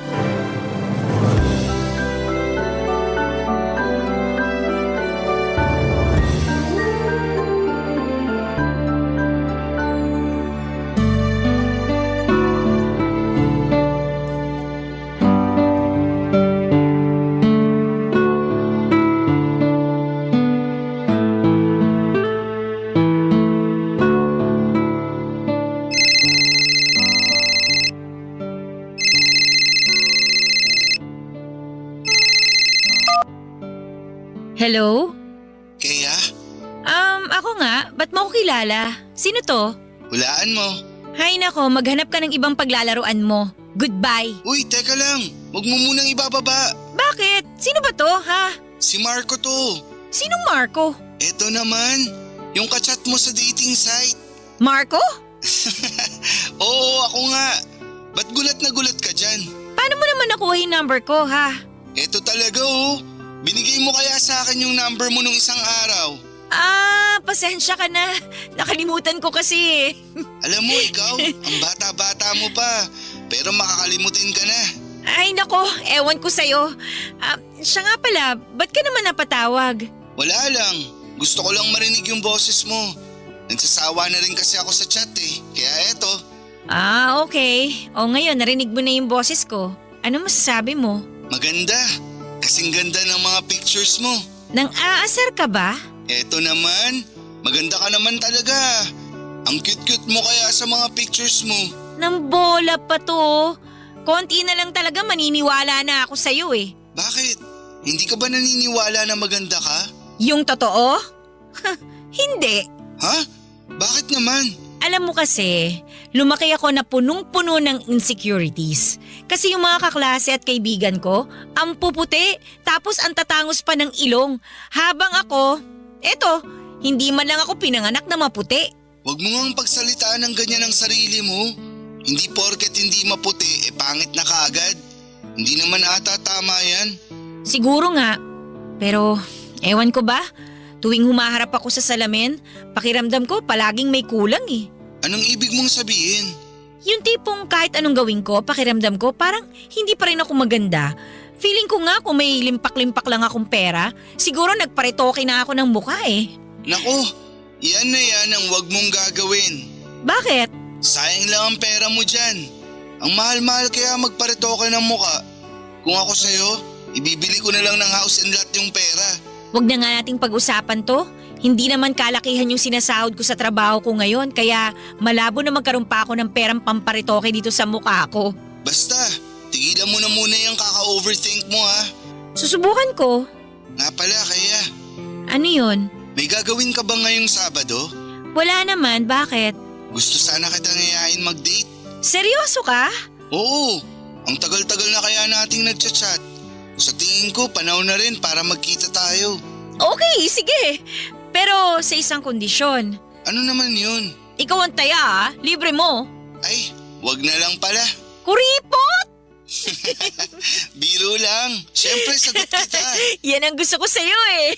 Hello? Kaya, Ako nga. Ba't mo ako kilala? Sino to? hulaan mo. Hay nako, maghanap ka ng ibang paglalaruan mo. Goodbye. Uy, teka lang. Huwag mo munang ibababa. Bakit? Sino ba to, ha? Si Marco to. Sinong Marco? Eto naman, yung kachat mo sa dating site. Marco? Oo, ako nga. Ba't gulat na gulat ka dyan? Paano mo naman nakuha yung number ko, ha? Eto talaga oh. Binigay mo kaya sa akin yung number mo nung isang araw. Pasensya ka na. Nakalimutan ko kasi. Alam mo ikaw, ang bata-bata mo pa. Pero makakalimutin ka na. Ay nako, ewan ko sa'yo. Siya nga pala, ba't ka naman napatawag? Wala lang. Gusto ko lang marinig yung boses mo. Nagsasawa na rin kasi ako sa chat eh. Kaya eto. Okay. O ngayon, narinig mo na yung boses ko. Ano masasabi mo? Maganda. Kasing ganda ng mga pictures mo. Nang aasar ka ba? Eto naman, maganda ka naman talaga. Ang cute-cute mo kaya sa mga pictures mo. Nang bola pa to. Konti na lang talaga maniniwala na ako sa'yo eh. Bakit? Hindi ka ba naniniwala na maganda ka? Yung totoo? Hindi. Ha? Bakit naman? Alam mo kasi, lumaki ako na punong-puno ng insecurities. Kasi yung mga kaklase at kaibigan ko, ang puputi, tapos ang tatangos pa ng ilong. Habang ako, eto, hindi man lang ako pinanganak na maputi. Huwag mo ngang pagsalitaan ng ganyan ang sarili mo. Hindi porket hindi maputi, pangit na kaagad. Hindi naman ata tama yan. Siguro nga, pero ewan ko ba? Tuwing humaharap ako sa salamin, pakiramdam ko palaging may kulang eh. Anong ibig mong sabihin? Yung tipong kahit anong gawin ko, pakiramdam ko parang hindi pa rin ako maganda. Feeling ko nga kung may limpak-limpak lang akong pera, siguro nagparitoke na ako ng mukha eh. Nako, yan na yan ang wag mong gagawin. Bakit? Sayang lang ang pera mo dyan. Ang mahal-mahal kaya magparitoke ng muka. Kung ako sa'yo, Ibibili ko na lang ng house and lot yung pera. Huwag na nga nating pag-usapan to. Hindi naman kalakihan yung sinasahod ko sa trabaho ko ngayon kaya malabo na magkaroon pa ako ng perang pamparitoke dito sa mukha ko. Basta, tigilan mo na muna yung kaka-overthink mo ha. Susubukan ko. Nga pala kaya, Ano yun? may gagawin ka ba ngayong Sabado? Wala naman, bakit? Gusto sana kitang yayain mag-date. Seryoso ka? Oo, ang tagal-tagal na kaya nating nagchat-chat. Sa tingin ko, panahon na rin para magkita tayo. Okay, sige. Pero sa isang kondisyon. Ano naman yun? Ikaw ang taya, libre mo. Ay, wag na lang pala. Kuripot! Biro lang. Siyempre, sagot kita. Yan ang gusto ko sa'yo eh.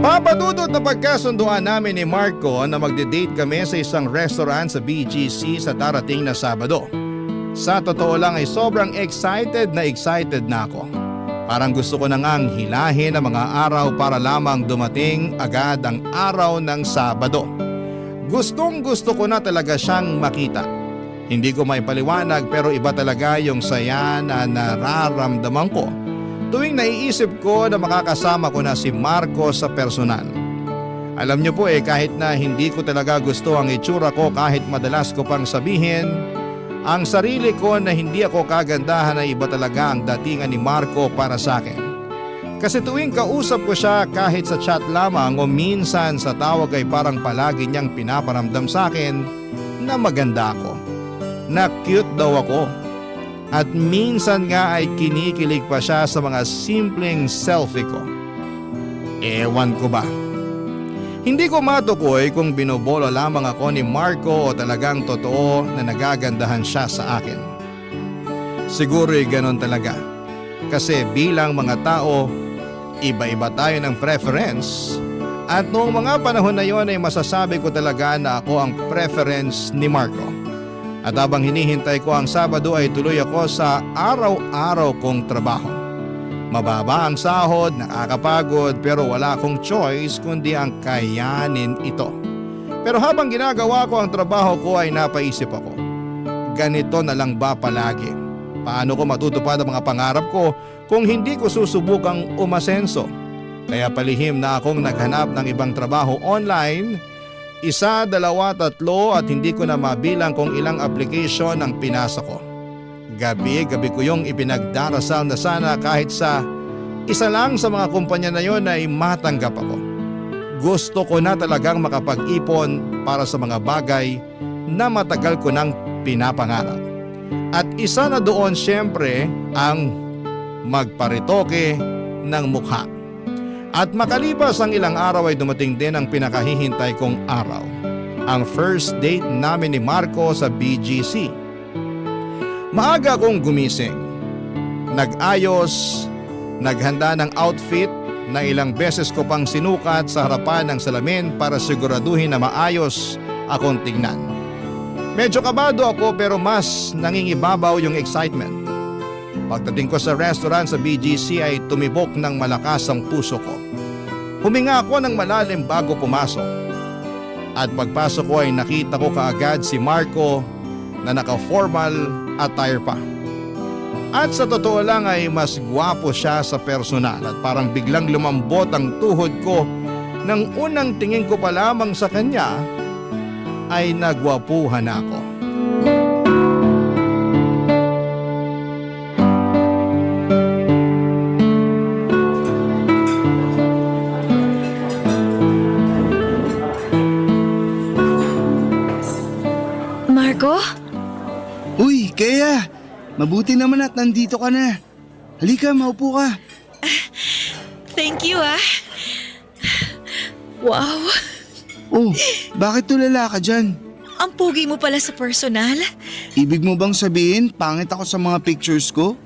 Papadudot na pagkasunduan namin ni Marco na magde-date kami sa isang restaurant sa BGC sa darating na Sabado. Sa totoo lang ay sobrang excited na ako. Parang gusto ko na ngang hilahin ang mga araw para lamang dumating agad ang araw ng Sabado. Gustong gusto ko na talaga siyang makita. Hindi ko maipaliwanag pero iba talaga yung saya na nararamdaman ko tuwing naiisip ko na makakasama ko na si Marco sa personal. Alam niyo po kahit na hindi ko talaga gusto ang itsura ko kahit madalas ko pang sabihin, ang sarili ko na hindi ako kagandahan na iba talaga ang datingan ni Marco para sa akin. Kasi tuwing kausap ko siya kahit sa chat lamang o minsan sa tawag ay parang palagi niyang pinaparamdam sa akin na maganda ako, na cute daw ako. At minsan nga ay kinikilig pa siya sa mga simpleng selfie ko. Ewan ko ba? Hindi ko matukoy kung binobolo lamang ako ni Marco o talagang totoo na nagagandahan siya sa akin. Siguro'y ganon talaga. Kasi bilang mga tao, iba-iba tayo ng preference. At noong mga panahon na yon ay masasabi ko talaga na ako ang preference ni Marco. At habang hinihintay ko ang Sabado ay tuloy ako sa araw-araw kong trabaho. Mababa ang sahod, nakakapagod pero wala akong choice kundi ang kayanin ito. Pero habang ginagawa ko ang trabaho ko ay napaisip ako, ganito na lang ba palagi? Paano ko matutupad ang mga pangarap ko kung hindi ko susubukang umasenso? Kaya palihim na akong naghanap ng ibang trabaho online. 1, 2, 3 at hindi ko na mabilang kung ilang application ang pinasa ko. Gabi-gabi ko yung ipinagdarasal na sana kahit sa isa lang sa mga kumpanya na yon ay matanggap ako. Gusto ko na talagang makapag-ipon para sa mga bagay na matagal ko nang pinapangarap. At isa na doon siyempre ang magparitoke ng mukha. At makalipas ang ilang araw ay dumating din ang pinakahihintay kong araw. Ang first date namin ni Marco sa BGC. Maaga akong gumising. Nag-ayos, naghanda ng outfit na ilang beses ko pang sinukat sa harapan ng salamin para siguraduhin na maayos akong tignan. Medyo kabado ako pero mas nangingibabaw yung excitement. Pagdating ko sa restaurant sa BGC ay tumibok ng malakas ang puso ko. Huminga ako ng malalim bago pumasok. At pagpasok ko ay nakita ko kaagad si Marco na naka-formal attire pa. At sa totoo lang ay mas gwapo siya sa personal at parang biglang lumambot ang tuhod ko nang unang tingin ko pa lamang sa kanya ay nagwapuhan ako. Marco? Uy, Kea! Mabuti naman at nandito ka na. Halika, maupo ka. Thank you ah. Wow, Oh, bakit tulala ka dyan? ang pogi mo pala sa personal. Ibig mo bang sabihin, pangit ako sa mga pictures ko?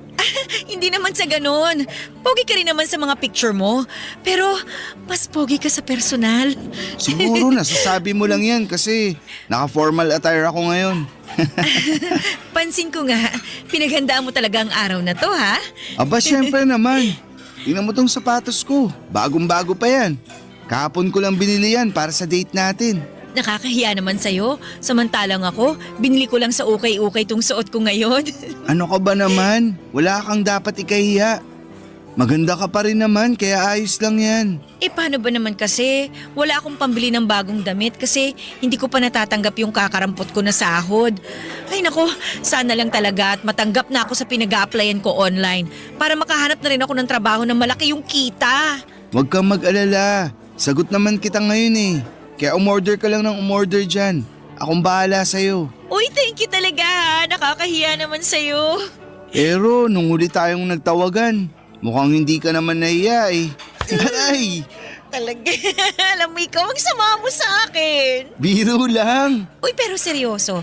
Hindi naman sa ganon. Pogi ka rin naman sa mga picture mo. Pero mas pogi ka sa personal. Siguro nasasabi mo lang yan kasi naka-formal attire ako ngayon. Pansin ko nga, pinaghandaan mo talaga ang araw na to ha? Aba, syempre naman. Tingnan mo tong sapatos ko. Bagong-bago pa yan. Kahapon ko lang binili yan para sa date natin. Nakakahiya naman sa'yo. Samantalang ako, binili ko lang sa ukay-ukay tong suot ko ngayon. Ano ka ba naman? Wala kang dapat ikahiya. Maganda ka pa rin naman kaya ayos lang yan. Paano ba naman kasi? Wala akong pambili ng bagong damit kasi hindi ko pa natatanggap yung kakarampot ko na sahod. Ay nako, sana lang talaga at matanggap na ako sa pinag-a-applyan ko online para makahanap na rin ako ng trabaho na malaki yung kita. Huwag kang mag-alala. Sagot naman kita ngayon eh. Kaya umorder ka lang ng umorder dyan. Akong bahala sa'yo. Uy, thank you talaga ha. Nakakahiya naman sa'yo. Pero nung huli tayong nagtawagan, mukhang hindi ka naman nahiya eh. Aray! Talaga, alam mo ikaw ang sama mo sa akin. Biro lang. Uy, pero seryoso.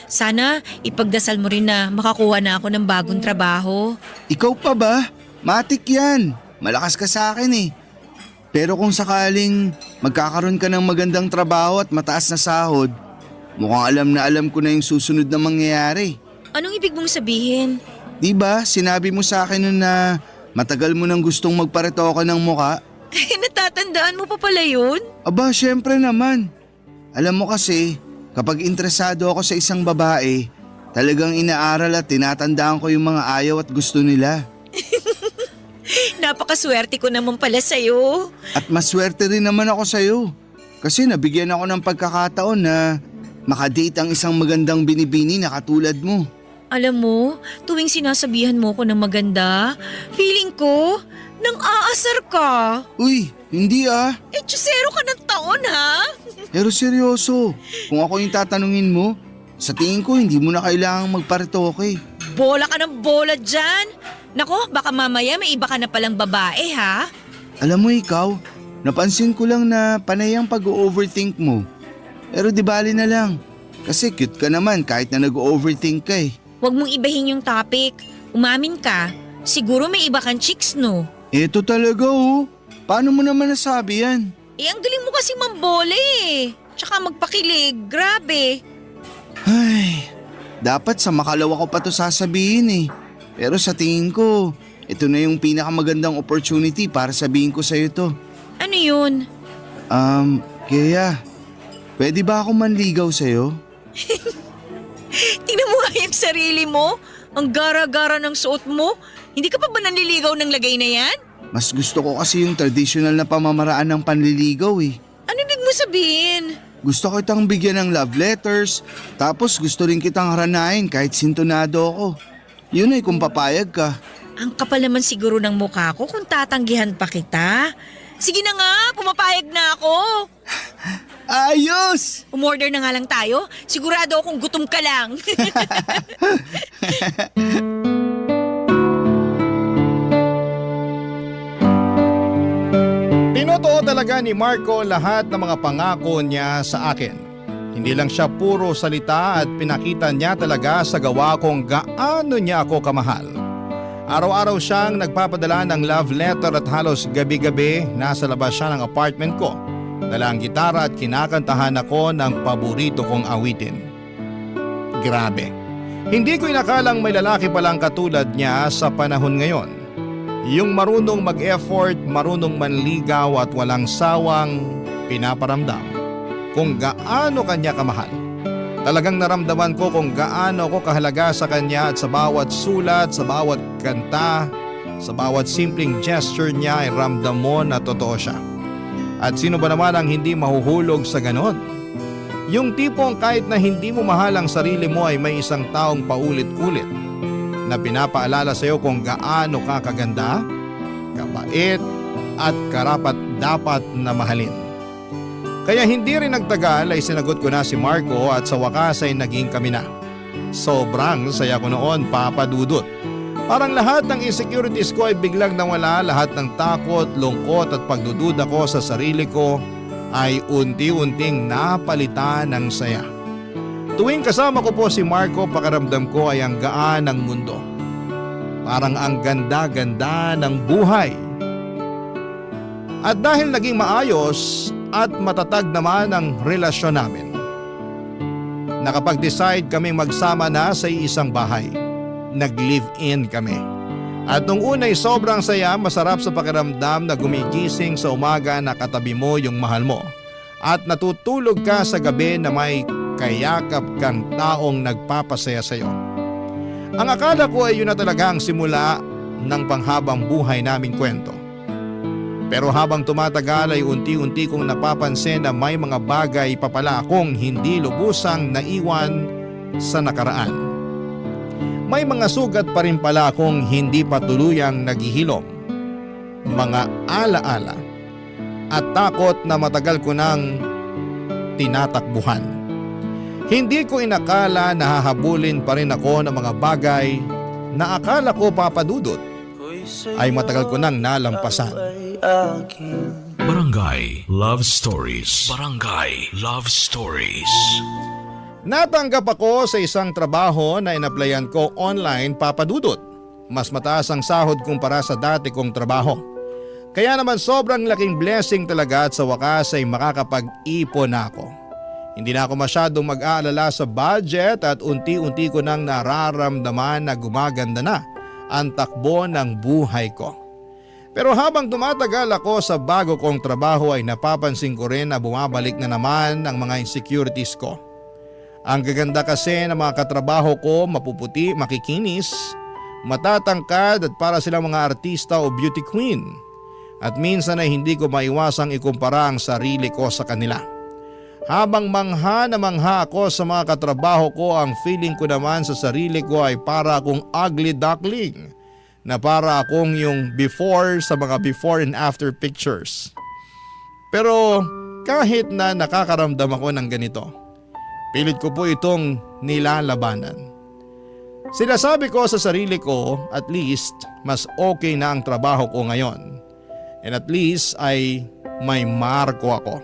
Sana ipagdasal mo rin na makakuha na ako ng bagong trabaho. Ikaw pa ba? Matik yan. Malakas ka sa akin eh. Pero kung sakaling magkakaroon ka ng magandang trabaho at mataas na sahod, mukhang alam na alam ko na yung susunod na mangyayari. Anong ibig mong sabihin? Diba, sinabi mo sa akin nun na matagal mo nang gustong magparetoke ng muka? Natatandaan mo pa pala yun? Aba, syempre naman. Alam mo kasi, kapag interesado ako sa isang babae, talagang inaaral at tinatandaan ko yung mga ayaw at gusto nila. Napakaswerte ko naman pala sa'yo. At maswerte rin naman ako sa'yo. Kasi nabigyan ako ng pagkakataon na makadate ang isang magandang binibini na katulad mo. Alam mo, tuwing sinasabihan mo ko ng maganda, feeling ko, nang aasar ka. Uy, hindi ah. Chusero ka ng taon ha? Pero seryoso, kung ako yung tatanungin mo, sa tingin ko hindi mo na kailangang magparetoke. Bola ka ng bola dyan. Nako, baka mamaya may iba ka na palang babae ha? Alam mo ikaw, napansin ko lang na panay ang pag-overthink mo. Pero di bali na lang, kasi cute ka naman kahit na nag-overthink ka eh. Huwag mong ibahin yung topic. Umamin ka. Siguro may iba kang chicks no? Eto talaga oh. Paano mo naman nasabi yan? Ang galing mo kasi mambola eh. Tsaka magpakilig. Grabe. Ay, dapat sa makalawa ko pa to sasabihin eh. Pero sa tingin ko, ito na yung pinakamagandang opportunity para sabihin ko sa'yo to. Ano yun? Kaya, pwede ba ako manligaw sa'yo? Tingnan mo nga yung sarili mo. Ang gara-gara ng suot mo. Hindi ka pa ba nanliligaw ng lagay na yan? Mas gusto ko kasi yung traditional na pamamaraan ng panliligaw eh. Ano ibig mo sabihin? Gusto kitang bigyan ng love letters, tapos gusto rin kitang haranahin kahit sintonado ako. Yun ay kung papayag ka. Ang kapal naman siguro ng mukha ko kung tatanggihan pa kita. Sige na nga, pumapayag na ako. Ayos! Umorder na nga lang tayo. Sigurado akong gutom ka lang. Tinotoo talaga ni Marco lahat ng mga pangako niya sa akin. Hindi lang siya puro salita at pinakita niya talaga sa gawa kung gaano niya ako kamahal. Araw-araw siyang nagpapadala ng love letter at halos gabi-gabi nasa labas siya ng apartment ko. Dala ang gitara at kinakantahan ako ng paborito kong awitin. Grabe. Hindi ko inakalang may lalaki palang katulad niya sa panahon ngayon. Yung marunong mag-effort, marunong manligaw at walang sawang pinaparamdam kung gaano kanya kamahal. Talagang naramdaman ko kung gaano ako kahalaga sa kanya at sa bawat sulat, sa bawat kanta, sa bawat simpleng gesture niya ay ramdam mo na totoo siya. At sino ba naman ang hindi mahuhulog sa ganon? Yung tipong kahit na hindi mo mahal ang sarili mo ay may isang taong paulit-ulit na pinapaalala sa iyo kung gaano ka kaganda, kabait at karapat dapat na mahalin. Kaya hindi rin nagtagal ay sinagot ko na si Marco at sa wakas ay naging kami na. Sobrang saya ko noon, Papa Dudut. Parang lahat ng insecurities ko ay biglang nawala, lahat ng takot, lungkot at pagdududa ko sa sarili ko ay unti-unting napalitan ng saya. Tuwing kasama ko po si Marco, pakiramdam ko ay ang gaan ng mundo. Parang ang ganda-ganda ng buhay. At dahil naging maayos at matatag naman ang relasyon namin, nakapag-decide kaming magsama na sa isang bahay. Nag-live-in kami. At nung una'y sobrang saya, masarap sa pakiramdam na gumigising sa umaga na katabi mo yung mahal mo. at natutulog ka sa gabi na may kayakap kang taong nagpapasaya sa iyo. Ang akala ko ay yun na talaga ang simula ng panghabang buhay naming kwento. Pero habang tumatagal ay unti-unti kong napapansin na may mga bagay pa pala akong hindi lubusang naiwan sa nakaraan. May mga sugat pa rin pala akong hindi pa tuluyang naghihilom. Mga alaala at takot na matagal ko nang tinatakbuhan. Hindi ko inakala na hahabulin pa rin ako ng mga bagay na akala ko papadudot ay matagal ko nang nalampasan. Barangay Love Stories. Barangay Love Stories. Natanggap ako sa isang trabaho na inaplayan ko online, papadudot. Mas mataas ang sahod kumpara sa dati kong trabaho. Kaya naman sobrang laking blessing talaga at sa wakas ay makakapag-ipon na ako. Hindi na ako masyadong mag-aalala sa budget at unti-unti ko nang nararamdaman na gumaganda na ang takbo ng buhay ko. Pero habang tumatagal ako sa bago kong trabaho ay napapansin ko rin na bumabalik na naman ang mga insecurities ko. Ang gaganda kasi ng mga katrabaho ko, mapuputi, makikinis, matatangkad at para silang mga artista o beauty queen. At minsan ay hindi ko maiwasang ikumpara ang sarili ko sa kanila. Habang mangha na mangha ako sa mga katrabaho ko, ang feeling ko naman sa sarili ko ay para akong ugly duckling. Na para akong yung before sa mga before and after pictures. Pero kahit na nakakaramdam ako ng ganito, pilit ko po itong nilalabanan. Sinasabi ko sa sarili ko, at least mas okay na ang trabaho ko ngayon. And at least ay may Marco ako.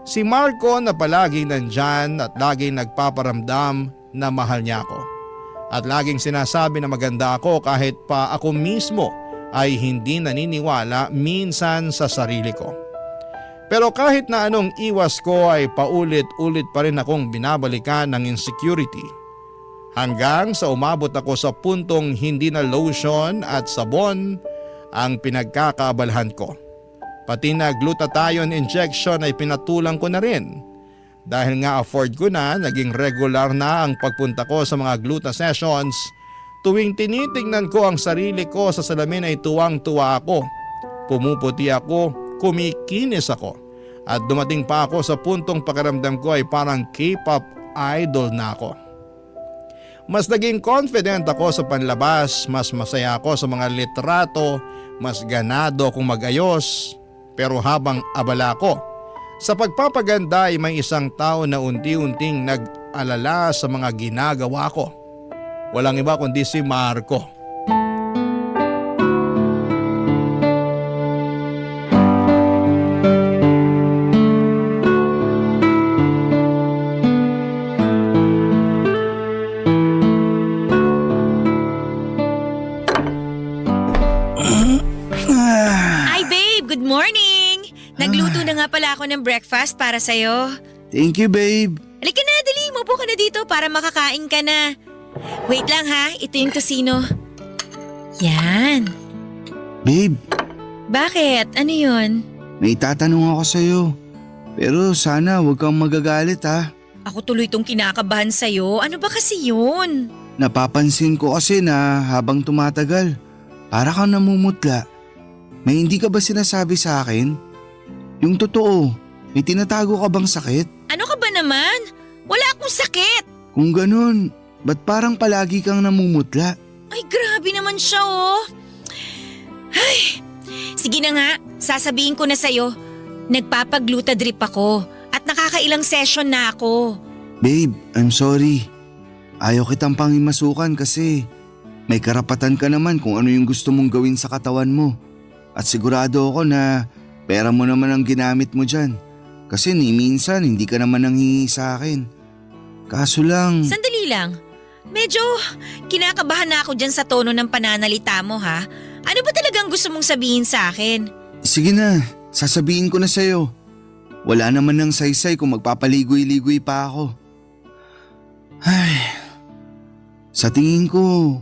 Si Marco na palaging nandyan at laging nagpaparamdam na mahal niya ako. At laging sinasabi na maganda ako kahit pa ako mismo ay hindi naniniwala minsan sa sarili ko. Pero kahit na anong iwas ko ay paulit-ulit pa rin akong binabalikan ng insecurity. Hanggang sa umabot ako sa puntong hindi na lotion at sabon ang pinagkakaabalahan ko. Pati na glutathione injection ay pinatulang ko na rin. Dahil nga afford ko na, naging regular na ang pagpunta ko sa mga gluta sessions. Tuwing tinitingnan ko ang sarili ko sa salamin ay tuwang-tuwa ako. Pumuputi ako, kumikinis ako. At dumating pa ako sa puntong pakiramdam ko ay parang K-pop idol na ako. Mas naging confident ako sa panlabas, mas masaya ako sa mga litrato, mas ganado akong mag-ayos. Pero habang abala ko, sa pagpapaganda ay may isang tao na unti-unting nag-alala sa mga ginagawa ko. Walang iba kundi si Marco. Hi babe, good morning! Nagluto na nga pala ako ng breakfast para sa'yo. Thank you, babe. Halika na, dali, mupo ka na dito para makakain ka na. Wait lang ha, ito yung tosino. Yan. Babe, Bakit? Ano yun? may tatanong ako sa'yo. Pero sana huwag kang magagalit ha. Ako tuloy tong kinakabahan sa'yo. Ano ba kasi yun? Napapansin ko kasi na habang tumatagal, para kang namumutla. May hindi ka ba sinasabi sa akin? Yung totoo, may tinatago ka bang sakit? Ano ka ba naman? Wala akong sakit. Kung ganun, ba't parang palagi kang namumutla? Ay, grabe naman siya oh. Ay, sige na nga, sasabihin ko na sa'yo. Nagpapagluta drip ako at nakakailang session na ako. Babe, I'm sorry. Ayaw kitang pangimasukan kasi may karapatan ka naman kung ano yung gusto mong gawin sa katawan mo. At sigurado ako na pera mo naman ang ginamit mo dyan. Kasi ni minsan hindi ka naman nanghingi sa akin. Kaso lang… Sandali lang. Medyo kinakabahan na ako dyan sa tono ng pananalita mo ha. Ano ba talagang gusto mong sabihin sa akin? Sige na, sasabihin ko na sa'yo. Wala naman ng saysay kung magpapaligoy-ligoy pa ako. Ay, sa tingin ko,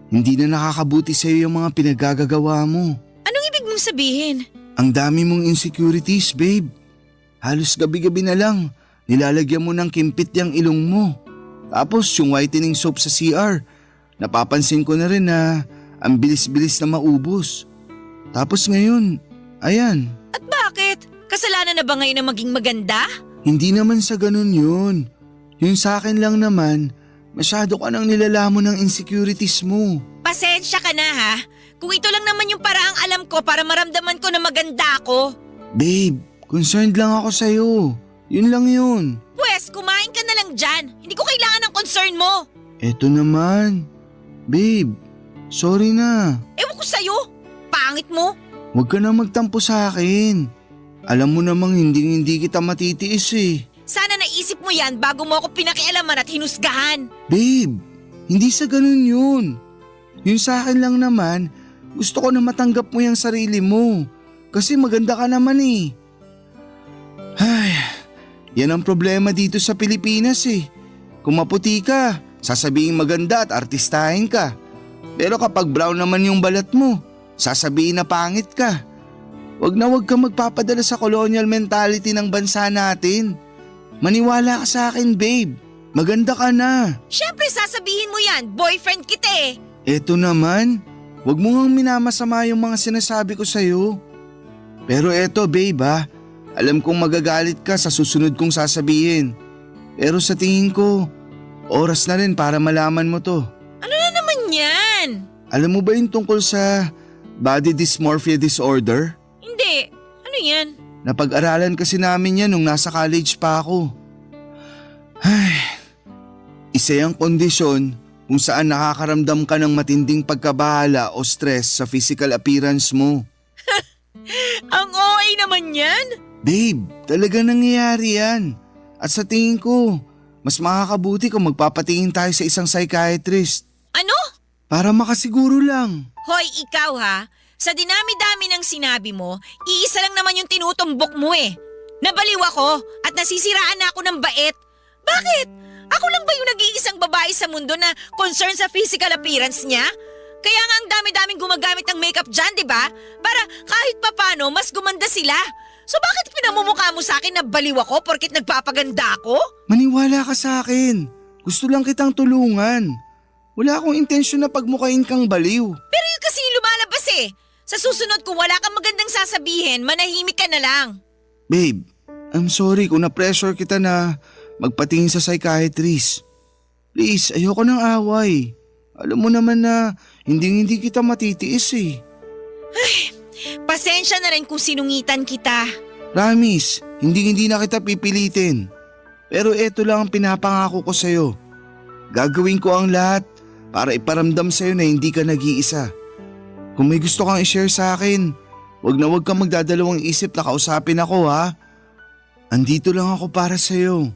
hindi na nakakabuti sa'yo yung mga pinagagagawa mo. Anong ibig mong sabihin? Ang dami mong insecurities, babe. Halos gabi-gabi na lang, nilalagyan mo ng kimpit yung ilong mo. Tapos yung whitening soap sa CR, napapansin ko na rin na ang bilis-bilis na maubos. Tapos ngayon, ayan, At bakit? Kasalanan na ba ngayon na maging maganda? hindi naman sa ganun yun. Yung sa akin lang naman, masyado ka nang nilalamon ng insecurities mo. Pasensya ka na ha. Kung ito lang naman yung paraang alam ko para maramdaman ko na maganda ako. Babe, concerned lang ako sa'yo. Yun lang yun. Pwes, kumain ka na lang dyan. Hindi ko kailangan ng concern mo. Eto naman. Babe, sorry na. Ewan ko sa'yo. Pangit mo. Huwag ka na magtampo sa akin. Alam mo namang hindi kita matitiis eh. Sana naisip mo yan bago mo ako pinakialaman at hinusgahan. Babe, hindi sa ganun yun. Yung sa akin lang naman, gusto ko na matanggap mo yung sarili mo. Kasi maganda ka naman eh. Ay, yan ang problema dito sa Pilipinas eh. Kung maputi ka, sasabihin maganda at artistahin ka. Pero kapag brown naman yung balat mo, sasabihin na pangit ka. Wag ka magpapadala sa colonial mentality ng bansa natin. Maniwala ka sa akin, babe. Maganda ka na. Siyempre sasabihin mo yan, boyfriend kita eh. Eto naman, wag mo ngang minamasama yung mga sinasabi ko sa'yo. Pero eto babe ha, alam kong magagalit ka sa susunod kong sasabihin. Pero sa tingin ko, oras na rin para malaman mo to. Ano na naman yan? Alam mo ba yung tungkol sa body dysmorphia disorder? Hindi. Ano yan? Napag-aralan kasi namin yan nung nasa college pa ako. Ay, isa yung kondisyon kung saan nakakaramdam ka ng matinding pagkabahala o stress sa physical appearance mo. Ang OA naman yan? Babe, talaga nangyayari yan. At sa tingin ko, mas makakabuti kung magpapatingin tayo sa isang psychiatrist. Ano? Para makasiguro lang. Hoy, ikaw ha. Sa dinami-dami ng sinabi mo, iisa lang naman yung tinutumbok mo eh. Nabaliw ako at nasisiraan na ako ng bait. Bakit? Ako lang ba yung nag-iisang babae sa mundo na concerned sa physical appearance niya? Kaya nga ang dami-daming gumagamit ng makeup dyan, di ba? Para kahit papano, mas gumanda sila. So bakit pinamumukha mo sa akin na baliw ako porkit nagpapaganda ako? Maniwala ka sa akin. Gusto lang kitang tulungan. Wala akong intensyon na pagmukain kang baliw. Pero yun kasi yung lumalabas eh. Sa susunod kung wala kang magandang sasabihin, manahimik ka na lang. Babe, I'm sorry kung na-pressure kita na magpatingin sa psychiatrist. Please, ayoko ng away. Alam mo naman na hindi kita matitiis eh. Pasensya na rin kung sinungitan kita. Promise, hindi na kita pipilitin. Pero eto lang ang pinapangako ko sa'yo. Gagawin ko ang lahat para iparamdam sa'yo na hindi ka nag-iisa. Kung may gusto kang i-share sa akin, wag kang magdadalawang isip na kausapin ako ha. Andito lang ako para sa'yo.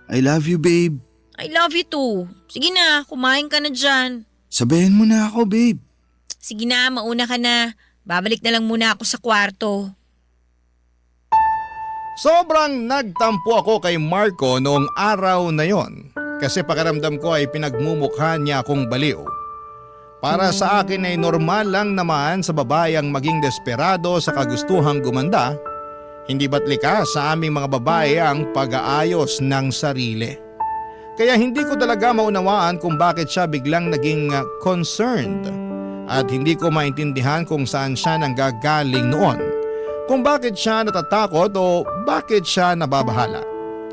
I love you, babe. I love you too. Sige na, kumain ka na dyan. Sabayan mo na ako, babe. Sige na, mauna ka na. Babalik na lang muna ako sa kwarto. Sobrang nagtampo ako kay Marco noong araw na yon kasi pakiramdam ko ay pinagmumukha niya akong baliw. Para sa akin ay normal lang naman sa babayang maging desperado sa kagustuhang gumanda. Hindi ba't likas sa aming mga babae ang pag-aayos ng sarili? Kaya hindi ko talaga maunawaan kung bakit siya biglang naging concerned. At hindi ko maintindihan kung saan siya nanggagaling noon. Kung bakit siya natatakot o bakit siya nababahala.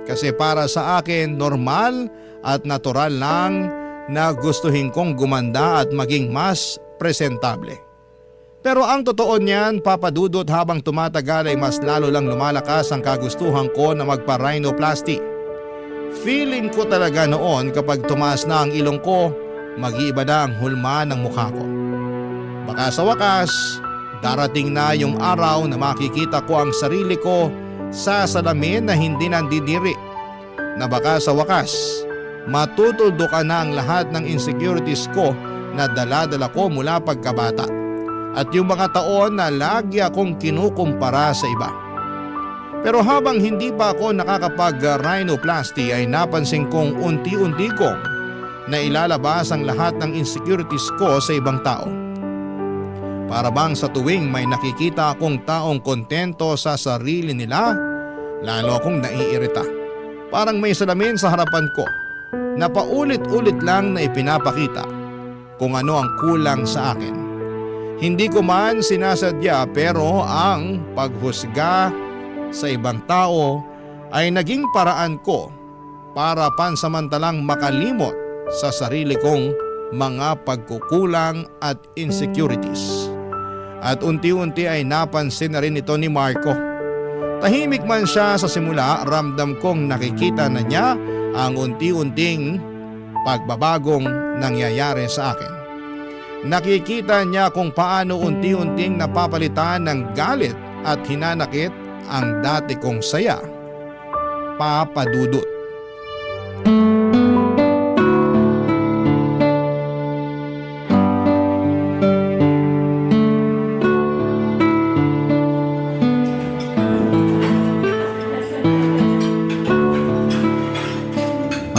Kasi para sa akin normal at natural lang na gustuhin kong gumanda at maging mas presentable. Pero ang totoo niyan, Papa Dudut, habang tumatagal ay mas lalo lang lumalakas ang kagustuhan ko na magpa-rhinoplasty. Feeling ko talaga noon kapag tumaas na ang ilong ko, mag-iiba na ang hulma ng mukha ko. Baka sa wakas, darating na yung araw na makikita ko ang sarili ko sa salamin na hindi nandidiri. Na baka sa wakas, matutuldukan na ang lahat ng insecurities ko na dala-dala ko mula pagkabata. At yung mga taon na lagi akong kinukumpara sa iba. Pero habang hindi pa ako nakakapag-rhinoplasty ay napansin kong unti-unti kong na ilalabas ang lahat ng insecurities ko sa ibang tao. Para bang sa tuwing may nakikita akong taong kontento sa sarili nila, Lalo akong naiirita. Parang may salamin sa harapan ko na paulit-ulit lang na ipinapakita kung ano ang kulang sa akin. Hindi ko man sinasadya pero ang paghusga sa ibang tao ay naging paraan ko para pansamantalang makalimot sa sarili kong mga pagkukulang at insecurities. At unti-unti ay napansin na rin ito ni Marco. Tahimik man siya sa simula, ramdam kong nakikita na niya ang unti-unting pagbabagong nangyayari sa akin. Nakikita niya kung paano unti-unting napapalitan ng galit at hinanakit ang dati kong saya. Papa Dudut.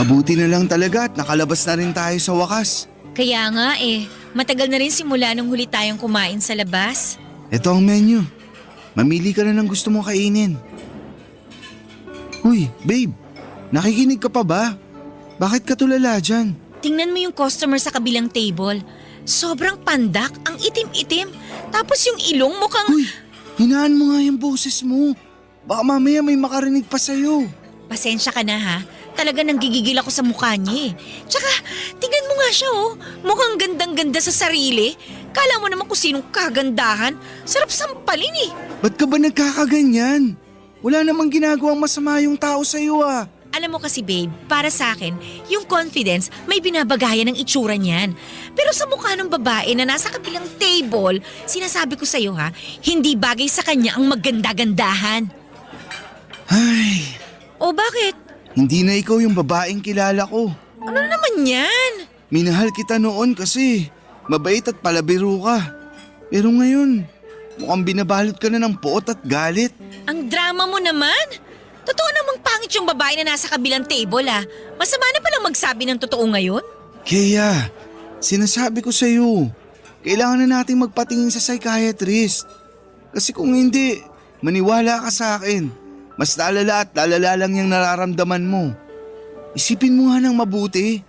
Mabuti na lang talaga at nakalabas na rin tayo sa wakas. Kaya nga matagal na rin simula nung huli tayong kumain sa labas. Ito ang menu. Mamili ka na ng gusto mong kainin. Uy, babe, nakikinig ka pa ba? Bakit ka tulala dyan? Tingnan mo yung customer sa kabilang table. Sobrang pandak, ang itim-itim. Tapos yung ilong mukhang... Uy, hinaan mo nga yung boses mo. Baka mamaya may makarinig pa sa'yo. Pasensya ka na ha. Talaga nang gigigil ako sa mukha niya Tsaka, tingnan mo nga siya Mukhang gandang-ganda sa sarili. Kala mo naman kung sinong kagandahan. Sarap sampalin Ba't ka ba nagkakaganyan? Wala namang ginagawang masama yung tao sa'yo Alam mo kasi babe, para sa akin, yung confidence may binabagayan ng itsura niyan. Pero sa mukha ng babae na nasa kabilang table, sinasabi ko sa'yo ha, hindi bagay sa kanya ang maganda-gandahan. Ay, O bakit? hindi na ikaw yung babaeng kilala ko. Ano naman yan? Minahal kita noon kasi mabait at palabiro ka. Pero ngayon, mukhang binabalot ka na ng poot at galit. Ang drama mo naman. Totoo namang pangit yung babae na nasa kabilang table Masama na palang magsabi ng totoo ngayon? Kaya, sinasabi ko sa'yo, kailangan na nating magpatingin sa psychiatrist. Kasi kung hindi, maniwala ka sa akin. Mas lalala at lalala lang yung nararamdaman mo. Isipin mo nga ng mabuti.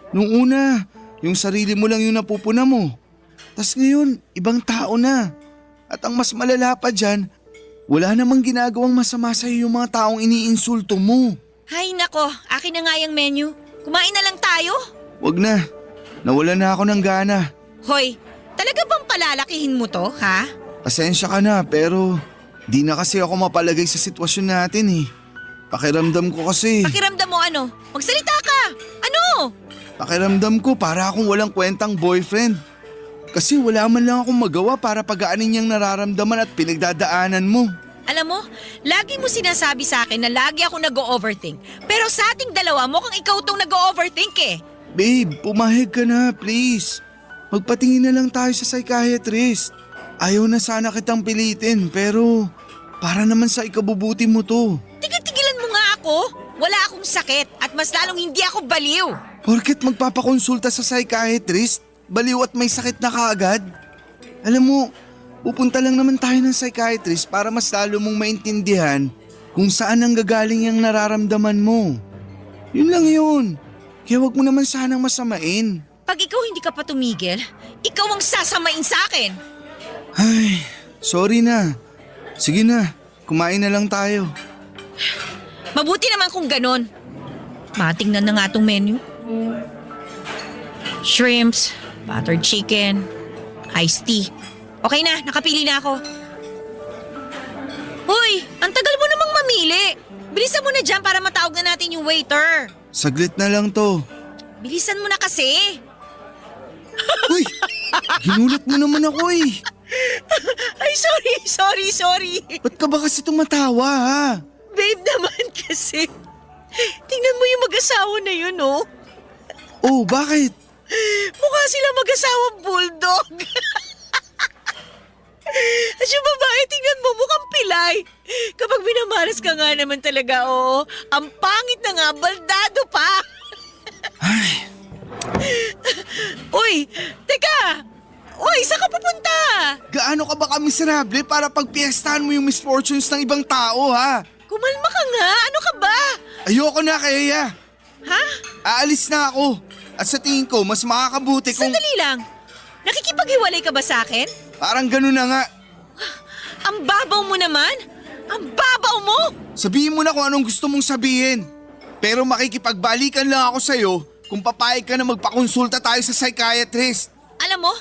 Nung una, yung sarili mo lang yung napupuna mo. Tas ngayon, ibang tao na. At ang mas malala pa dyan, wala namang ginagawang masama sa'yo yung mga taong iniinsulto mo. Hay nako, akin na nga yung menu. Kumain na lang tayo? Wag na, nawala na ako ng gana. Hoy, talaga bang palalakihin mo to, ha? Pasensya ka na pero di na kasi ako mapalagay sa sitwasyon natin Pakiramdam ko kasi. Pakiramdam mo ano? Magsalita ka! Ano? Pakiramdam ko para akong walang kwentang boyfriend. Kasi wala man lang akong magawa para pagaanin niyang nararamdaman at pinagdadaanan mo. Alam mo, lagi mo sinasabi sa akin na lagi ako nag-o-overthink. Pero sa ating dalawa, mukhang ikaw tong nag-o-overthink Babe, pumahig ka na please. Magpatingin na lang tayo sa psychiatrist. Ayaw na sana kitang pilitin pero para naman sa ikabubuti mo to. Tigil-tigilan mo nga ako. Wala akong sakit at mas lalong hindi ako baliw. Porket magpapakonsulta sa psychiatrist, baliw at may sakit na kaagad? Alam mo, pupunta lang naman tayo ng psychiatrist para mas lalo mong maintindihan kung saan ang gagaling yung nararamdaman mo. Yun lang yun. Kaya wag mo naman sanang masamain. Pag ikaw hindi ka pa tumigil, ikaw ang sasamain sa akin. Ay, sorry na. Sige na, kumain na lang tayo. Mabuti naman kung ganon. Matingnan na nga tong menu. Shrimps, buttered chicken, iced tea. Okay na, nakapili na ako. Hoy, ang tagal mo namang mamili. Bilisan mo na dyan para matawag na natin yung waiter. Saglit na lang to. Bilisan mo na kasi. Uy, ginulat mo naman ako Ay, sorry. Ba't ka ba kasi tumatawa Babe naman kasi. Tingnan mo yung mag-asawa na yun, Oh, bakit? Mukha sila mag-asawang bulldog. At yung babae, tingnan mo, mukhang pilay. Kapag binamaras ka nga naman talaga, ang pangit na nga, baldado pa. Ay. Uy, teka! Uy, saan ka pupunta? Gaano ka ba kamiserable para pagpiestahan mo yung misfortunes ng ibang tao, Kung Kumalma ka nga. Ano ka ba? Ayoko na, Kaya. Ha? Aalis na ako. At sa tingin ko, mas makakabuti kung... Sandali lang. Nakikipaghiwalay ka ba sa akin? Parang ganun na nga. Ang babaw mo naman. Ang babaw mo! Sabihin mo na kung anong gusto mong sabihin. Pero makikipagbalikan lang ako sa'yo kung papayag ka na magpakonsulta tayo sa psychiatrist. Alam mo,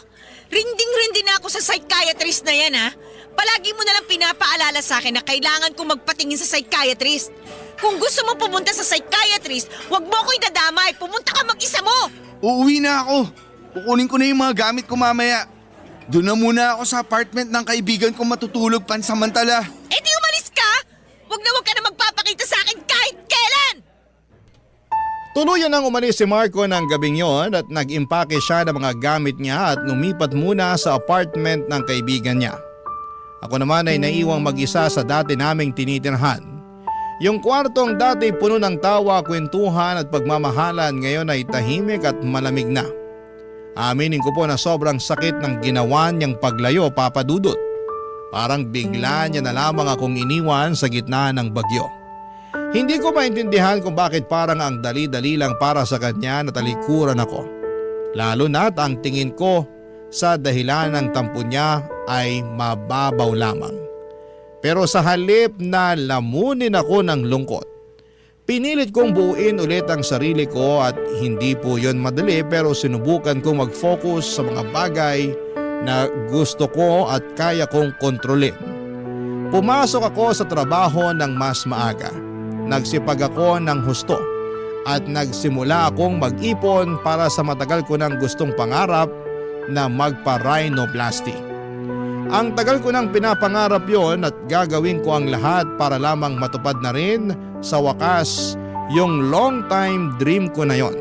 rinding-rindi na ako sa psychiatrist na yan ha. Palagi mo na lang pinapaalala sa akin na kailangan kong magpatingin sa psychiatrist. Kung gusto mo pumunta sa psychiatrist, huwag mo ko idadamay. Pumunta ka mag-isa mo. Uuwi na ako. Kukunin ko na yung mga gamit ko mamaya. Doon na muna ako sa apartment ng kaibigan kong matutulog pansamantala. Eh di umalis ka! Huwag na magpapakita sa akin kahit kailan! Tuluyan nang umalis si Marco ng gabing yon at nag-impake siya ng mga gamit niya at lumipat muna sa apartment ng kaibigan niya. Ako naman ay naiwang mag-isa sa dati naming tinitirhan. Yung kwartong dati puno ng tawa, kwentuhan at pagmamahalan ngayon ay tahimik at malamig na. Aminin ko po na sobrang sakit ng ginawa niyang paglayo, Papa Dudut. Parang bigla niya na lamang akong iniwan sa gitna ng bagyo. Hindi ko maintindihan kung bakit parang ang dali-dali lang para sa kanya na talikuran ako. Lalo na't ang tingin ko sa dahilan ng tampo niya ay mababaw lamang. Pero sa halip na lamunin ako ng lungkot, pinilit kong buuin ulit ang sarili ko at hindi po yon madali pero sinubukan kong mag-focus sa mga bagay na gusto ko at kaya kong kontrolin. Pumasok ako sa trabaho ng mas maaga. Nagsipag ako ng husto at nagsimula akong mag-ipon para sa matagal ko ng gustong pangarap na magpa-rhinoplasty. Ang tagal ko nang pinapangarap yon at gagawin ko ang lahat para lamang matupad na rin sa wakas yung long time dream ko na yon.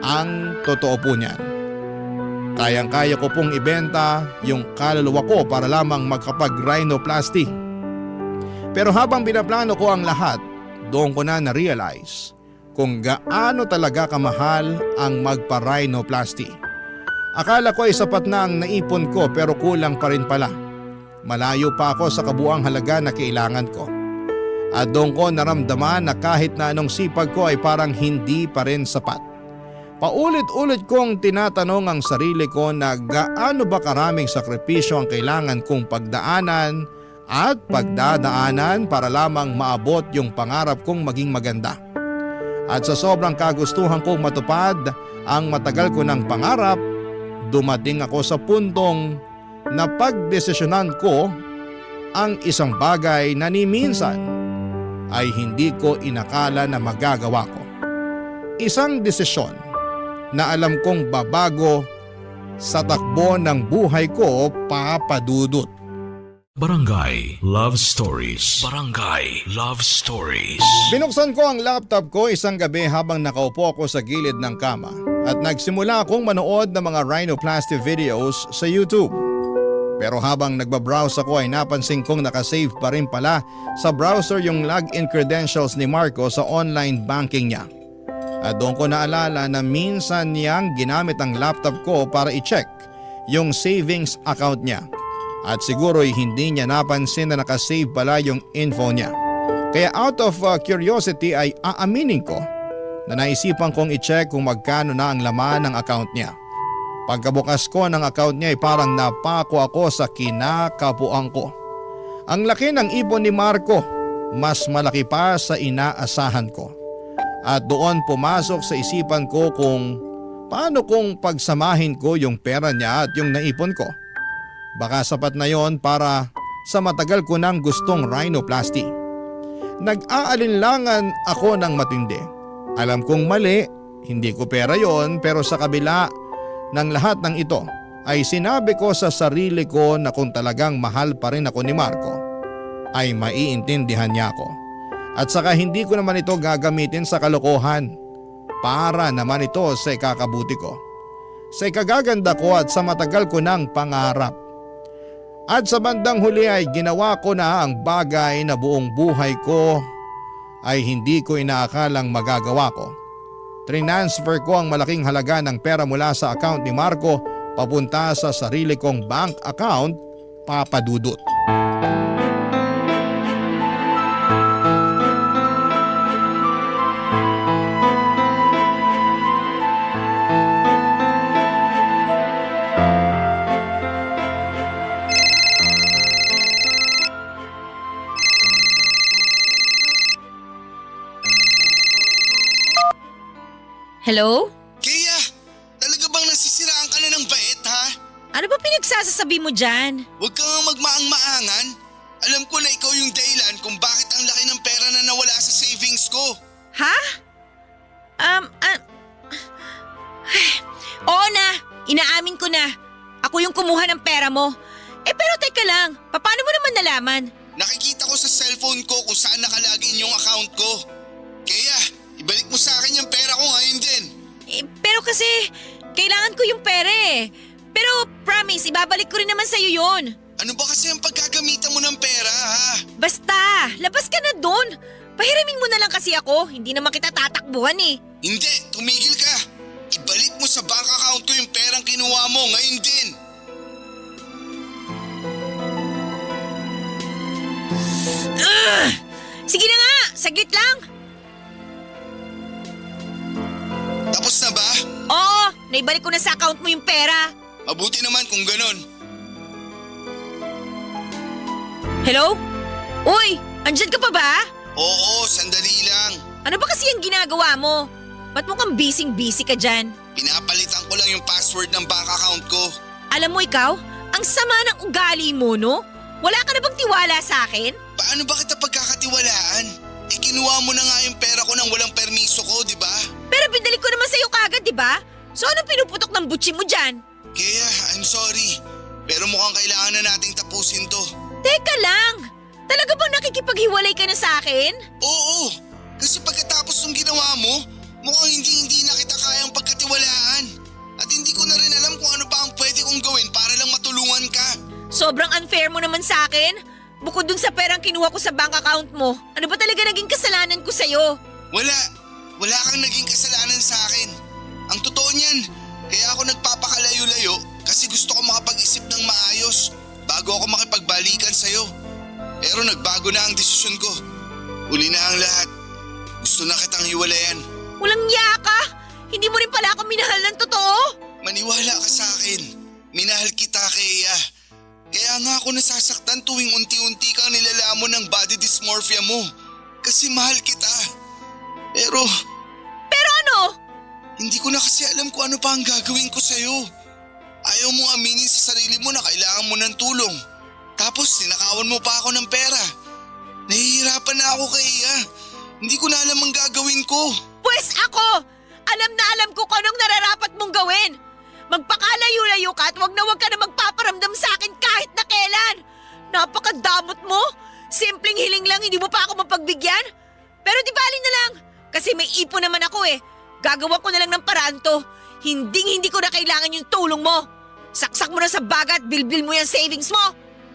Ang totoo po niyan. Kayang-kaya ko pong ibenta yung kaluluwa ko para lamang magkapag-rhinoplasty. Pero habang binaplano ko ang lahat, doon ko na na-realize kung gaano talaga kamahal ang magpa-rhinoplasty. Akala ko ay sapat na ang naipon ko pero kulang pa rin pala. Malayo pa ako sa kabuang halaga na kailangan ko. At doon ko naramdaman na kahit na anong sipag ko ay parang hindi pa rin sapat. Paulit-ulit kong tinatanong ang sarili ko na gaano ba karaming sakripisyo ang kailangan kong pagdaanan at pagdadaanan para lamang maabot yung pangarap kong maging maganda. At sa sobrang kagustuhan kong matupad ang matagal ko ng pangarap, dumating ako sa puntong na pagdesisyonan ko ang isang bagay na ni minsan ay hindi ko inakala na magagawa ko. Isang desisyon na alam kong babago sa takbo ng buhay ko, Papa Dudut. Barangay Love Stories. Barangay Love Stories. Binuksan ko ang laptop ko isang gabi habang nakaupo ako sa gilid ng kama at nagsimula akong manood ng mga rhinoplasty videos sa YouTube. Pero habang nagbabrowse ako ay napansin kong nakasave pa rin pala sa browser yung login credentials ni Marco sa online banking niya. At doon ko naalala na minsan niyang ginamit ang laptop ko para i-check yung savings account niya. At siguro'y hindi niya napansin na nakasave pala yung info niya. Kaya out of curiosity ay aaminin ko na naisipan kong i-check kung magkano na ang laman ng account niya. Pagkabukas ko ng account niya ay parang napako ako sa kinakapuan ko. Ang laki ng ipon ni Marco, mas malaki pa sa inaasahan ko. At doon pumasok sa isipan ko kung paano kung pagsamahin ko yung pera niya at yung naipon ko. Baka sapat na yon para sa matagal ko nang gustong rhinoplasty. Nag-aalinlangan ako ng matindi. Alam kong mali, hindi ko pera yon pero sa kabila ng lahat ng ito ay sinabi ko sa sarili ko na kung talagang mahal pa rin ako ni Marco ay maiintindihan niya ako. At saka hindi ko naman ito gagamitin sa kalokohan. Para naman ito sa ikakabuti ko. Sa ikagaganda ko at sa matagal ko ng pangarap. At sa bandang huli ay ginawa ko na ang bagay na buong buhay ko ay hindi ko inaakalang magagawa ko. Transfer ko ang malaking halaga ng pera mula sa account ni Marco papunta sa sarili kong bank account, Papa Dudut. Hello? Kaya, talaga bang nasisiraan ka na ng bait, ha? Ano ba pinagsasasabi mo dyan? Huwag kang magmaang-maangan. Alam ko na ikaw yung dahilan kung bakit ang laki ng pera na nawala sa savings ko. Ha? Oo na, inaamin ko na. Ako yung kumuha ng pera mo. Pero teka lang, paano mo naman nalaman? Nakikita ko sa cellphone ko kung saan nakalagin yung account ko. Kaya, ibalik mo sa akin yung pera ko ngayon din. Pero kasi, kailangan ko yung pera eh. Pero promise, ibabalik ko rin naman sa'yo yun. Ano ba kasi ang pagkagamitan mo ng pera, ha? Basta, labas ka na doon. Pahiramin mo na lang kasi ako, hindi naman kita tatakbuhan eh. Hindi, tumigil ka. Ibalik mo sa bank account ko yung perang kinuha mo ngayon din. Sige na nga, saglit lang. Tapos na ba? Oo, naibalik ko na sa account mo yung pera. Mabuti naman kung ganon. Hello? Uy, andyan ka pa ba? Oo, sandali lang. Ano ba kasi yung ginagawa mo? Ba't mukhang busy ka dyan? Pinapalitan ko lang yung password ng bank account ko. Alam mo ikaw, ang sama ng ugali mo, no? Wala ka na bang tiwala sa akin? Paano ba kita pagkakatiwalaan? Kinuha mo na nga yung pera ko nang walang permiso ko, di ba? Pero binalik ko naman sa'yo kagad, di ba? So anong pinuputok ng butsi mo dyan? Kaya, I'm sorry. Pero mukhang kailangan na nating tapusin to. Teka lang! Talaga bang nakikipaghiwalay ka na sa akin? Oo, kasi pagkatapos ng ginawa mo, mukhang hindi na kita kayang pagkatiwalaan. At hindi ko na rin alam kung ano pa ang pwede kong gawin para lang matulungan ka. Sobrang unfair mo naman sa akin. Bukod dun sa perang kinuha ko sa bank account mo, ano ba talaga naging kasalanan ko sa'yo? Wala kang naging kasalanan sa akin. Ang totoo niyan, kaya ako nagpapakalayo-layo kasi gusto ko makapag-isip ng maayos bago ako makipagbalikan sa'yo. Pero nagbago na ang desisyon ko. Uli na ang lahat. Gusto na kitang hiwalayan. Walang iya ka! Hindi mo rin pala ako minahal ng totoo? Maniwala ka sa akin. Minahal kita, Kea. Kaya nga ako nasasaktan tuwing unti-unti kang nilalamon ng body dysmorphia mo. Kasi mahal kita. Pero ano? hindi ko na kasi alam kung ano pa ang gagawin ko sa'yo. Ayaw mo aminin sa sarili mo na kailangan mo ng tulong. Tapos tinakawan mo pa ako ng pera. Nahihirapan na ako, Kea. Hindi ko na alam ang gagawin ko. Pwes ako! Alam na alam ko kung anong nararapat mong gawin. Magpakalayo-layo ka at wag ka na magpaparamdam sa akin kahit na kailan. Napakadamot mo. Simpleng hiling lang, hindi mo pa ako mapagbigyan. Pero di bali na lang. Kasi may ipon naman ako eh. Gagawa ko na lang ng paraan to. Hindi ko na kailangan yung tulong mo. Saksak mo na sa baga at bilbil mo yung savings mo.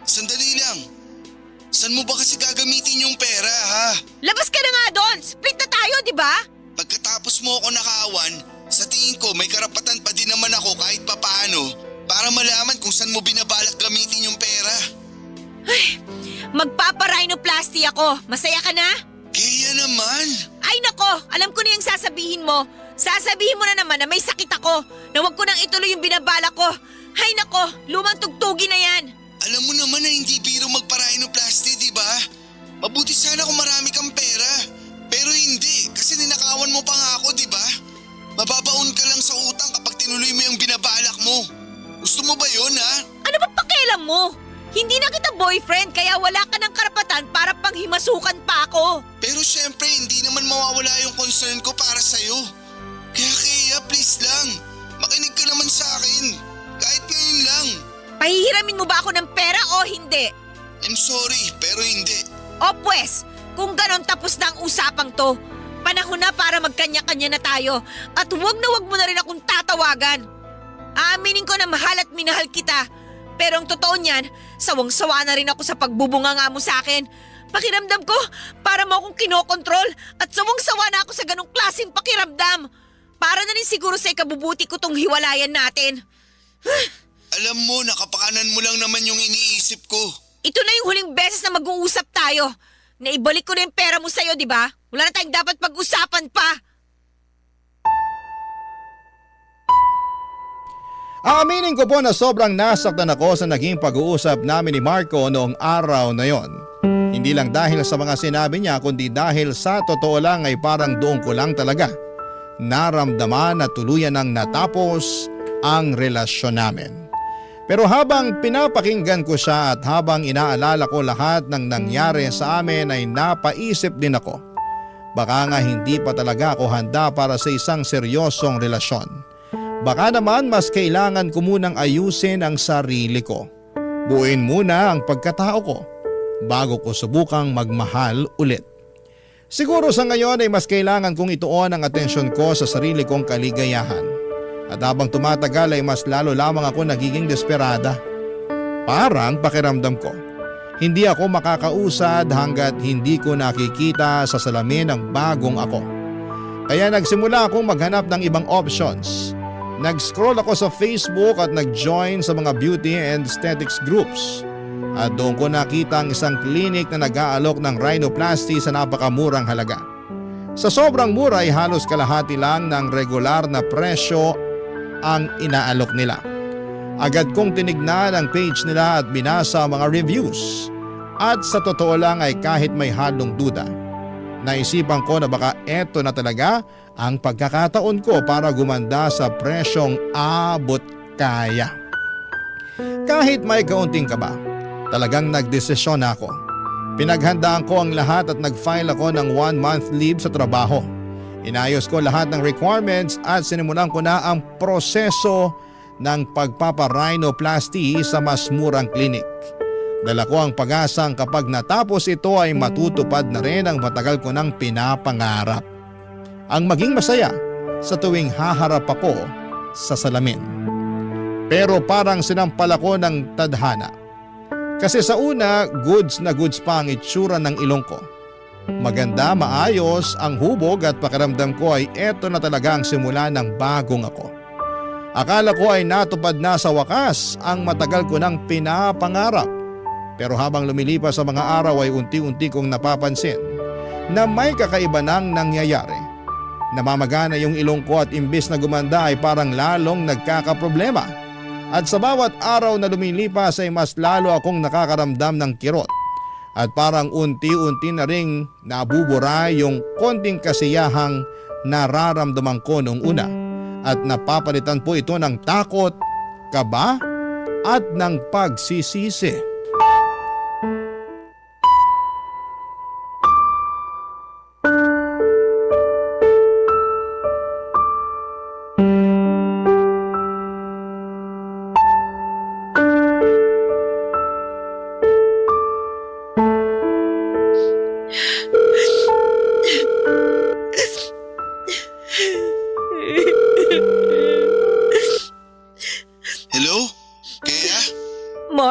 Sandali lang. Saan mo ba kasi gagamitin yung pera, ha? Labas ka na nga doon. Split na tayo, di ba? Pagkatapos mo ako nakaawan, sa tingin ko may karapatan pa din naman ako kahit papaano para malaman kung saan mo binabalak gamitin yung pera. Magpaparhinoplasty ako. Masaya ka na? Kaya naman. Ay nako, alam ko na yung sasabihin mo. Sasabihin mo na naman na may sakit ako, na wag ko nang ituloy yung binabala ko. Ay nako, lumang tugtugin na yan. Alam mo naman na hindi biro magpa-rhinoplasty, di ba? Mabuti sana kung marami kang pera. Pero hindi, kasi ninakawan mo pa nga ako, di ba? Mababaon ka lang sa utang kapag tinuloy mo yung binabalak mo. Gusto mo ba yun, ha? Ano ba pakialam mo? Hindi na kita boyfriend kaya wala ka ng karapatan para panghimasukan pa ako. Pero syempre, hindi naman mawawala yung concern ko para sa'yo. Kaya please lang, makinig ka naman sa akin. Kahit ngayon lang. Pahihiramin mo ba ako ng pera o hindi? I'm sorry, pero hindi. O pwes, kung ganon tapos na ang usapang to. Panahon na para magkanya-kanya na tayo at wag mo na rin akong tatawagan. Aaminin ko na mahal at minahal kita. Pero ang totoo niyan, sawang-sawa na rin ako sa pagbubunga nga mo sa akin. Pakiramdam ko, para mo akong kinokontrol at sawang-sawa na ako sa ganong klaseng pakiramdam. Para na rin siguro sa ikabubuti ko tong hiwalayan natin. Alam mo, nakapakanan mo lang naman yung iniisip ko. Ito na yung huling beses na mag-uusap tayo. Naibalik ko na yung pera mo sa'yo, di ba? Wala na tayong dapat pag-usapan pa. Aaminin ko po na sobrang nasaktan ako sa naging pag-uusap namin ni Marco noong araw na yon. Hindi lang dahil sa mga sinabi niya kundi dahil sa totoo lang ay parang doon ko lang talaga naramdaman na tuluyan ng natapos ang relasyon namin. Pero habang pinapakinggan ko siya at habang inaalala ko lahat ng nangyari sa amin ay napaisip din ako. Baka nga hindi pa talaga ako handa para sa isang seryosong relasyon. Baka naman mas kailangan ko munang ayusin ang sarili ko. Buuin muna ang pagkatao ko bago ko subukang magmahal ulit. Siguro sa ngayon ay mas kailangan kong ituon ang atensyon ko sa sarili kong kaligayahan. At habang tumatagal ay mas lalo lamang ako nagiging desperada. Parang pakiramdam ko, hindi ako makakausad hanggat hindi ko nakikita sa salamin ang bagong ako. Kaya nagsimula akong maghanap ng ibang options. Nag-scroll ako sa Facebook at nag-join sa mga beauty and aesthetics groups. At doon ko nakita ang isang clinic na nag-aalok ng rhinoplasty sa napakamurang halaga. Sa sobrang mura ay halos kalahati lang ng regular na presyo ang inaalok nila. Agad kong tinignan ang page nila at binasa ang mga reviews. At sa totoo lang ay kahit may halong duda, naisipan ko na baka eto na talaga ang pagkakataon ko para gumanda sa presyong abot kaya. Kahit may kaunting kaba, talagang nagdesisyon ako. Pinaghandaan ko ang lahat at nag-file ako ng 1-month leave sa trabaho. Inayos ko lahat ng requirements at sinimulan ko na ang proseso ng pagpapa-rhinoplasty sa mas murang klinik. Dala ko ang pag-asang kapag natapos ito ay matutupad na rin ang matagal ko nang pinapangarap. Ang maging masaya sa tuwing haharap ako sa salamin. Pero parang sinampal ako ng tadhana. Kasi sa una, goods na goods pa ang itsura ng ilong ko. Maganda, maayos ang hubog at pakiramdam ko ay eto na talaga ang simula ng bagong ako. Akala ko ay natupad na sa wakas ang matagal ko nang pinapangarap. Pero habang lumilipas sa mga araw ay unti-unti kong napapansin na may kakaiba nang nangyayari. Namamagana yung ilong ko at imbis na gumanda ay parang lalong nagkakaproblema. At sa bawat araw na lumilipas ay mas lalo akong nakakaramdam ng kirot. At parang unti-unti na ring nabubura yung konting kasiyahang nararamdaman ko noong una. At napapalitan po ito ng takot, kaba at ng pagsisisi.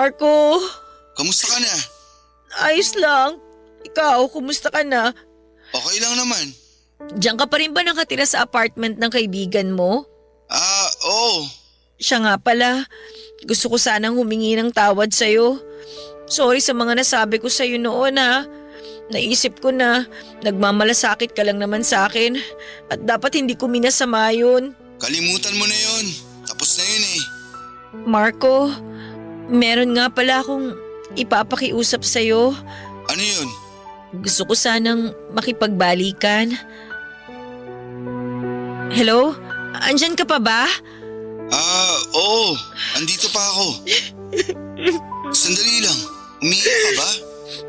Marco, Kamusta ka na? ayos lang. Ikaw, kumusta ka na? Okay lang naman. Diyan ka pa rin ba nakatira sa apartment ng kaibigan mo? Oo. Siya nga pala, gusto ko sanang humingi ng tawad sa'yo. Sorry sa mga nasabi ko sa'yo noon ha. Naisip ko na nagmamalasakit ka lang naman sa akin at dapat hindi ko minasama yun. Kalimutan mo na yun. Tapos na yun eh. Marco, meron nga pala akong ipapakiusap sa'yo. Ano yun? Gusto ko sanang makipagbalikan. Hello? Andyan ka pa ba? Oo. Andito pa ako. Sandali lang. Umiiyak ka ba?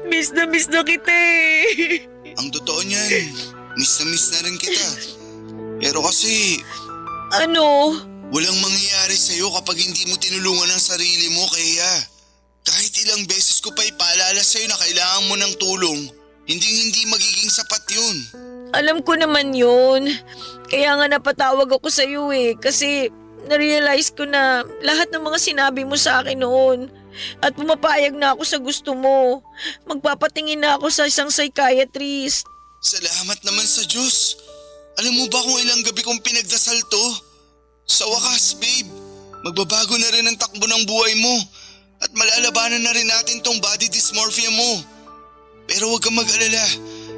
Miss na kita eh. Ang totoo niyan, miss na rin kita. Pero kasi, Ano? walang mangyayari sa'yo kapag hindi mo tinulungan ang sarili mo, kaya kahit ilang beses ko pa ipaalala sa'yo na kailangan mo ng tulong, hindi magiging sapat yun. Alam ko naman yun. Kaya nga napatawag ako sa iyo eh. Kasi narealize ko na lahat ng mga sinabi mo sa akin noon. At pumapayag na ako sa gusto mo. Magpapatingin na ako sa isang psychiatrist. Salamat naman sa Diyos. Alam mo ba kung ilang gabi kong pinagdasal to? Sa wakas, babe, magbabago na rin ang takbo ng buhay mo. At malalabanan na rin natin tong body dysmorphia mo. Pero huwag kang mag-alala.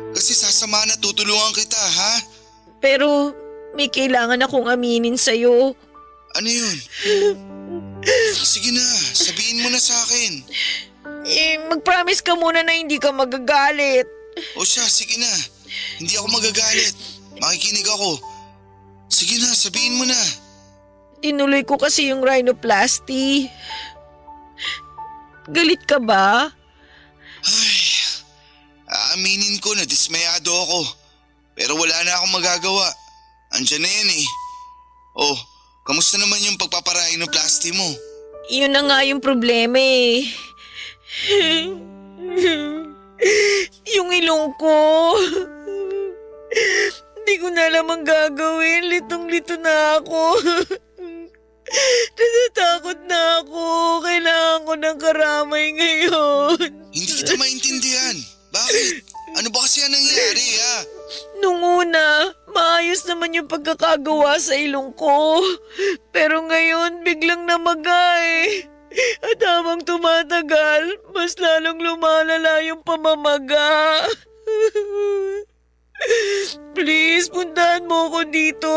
Kasi sasama na tutulungan kita, ha? Pero may kailangan akong aminin sa'yo. Ano yun? Sige na, sabihin mo na sa akin. Mag-promise ka muna na hindi ka magagalit. O siya, sige na. Hindi ako magagalit. Makikinig ako. Sige na, sabihin mo na. Tinuloy ko kasi yung rhinoplasty. Galit ka ba? Ay, aaminin ko na dismayado ako. Pero wala na akong magagawa. Andyan na yan eh. Oh, kamusta naman yung pagpaparhinoplasty mo? Yun na nga yung problema eh. Yung ilong ko. Hindi ko na alam ang gagawin. Litong-lito na ako. Natatakot na ako. Kailangan ko ng karamay ngayon. Hindi kita maintindihan. Bakit? Ano ba kasi ang nangyari ha? Nung una, maayos naman yung pagkakagawa sa ilong ko. Pero ngayon, biglang namagay. At habang tumatagal, mas lalong lumalala yung pamamaga. Please, puntahan mo ko dito.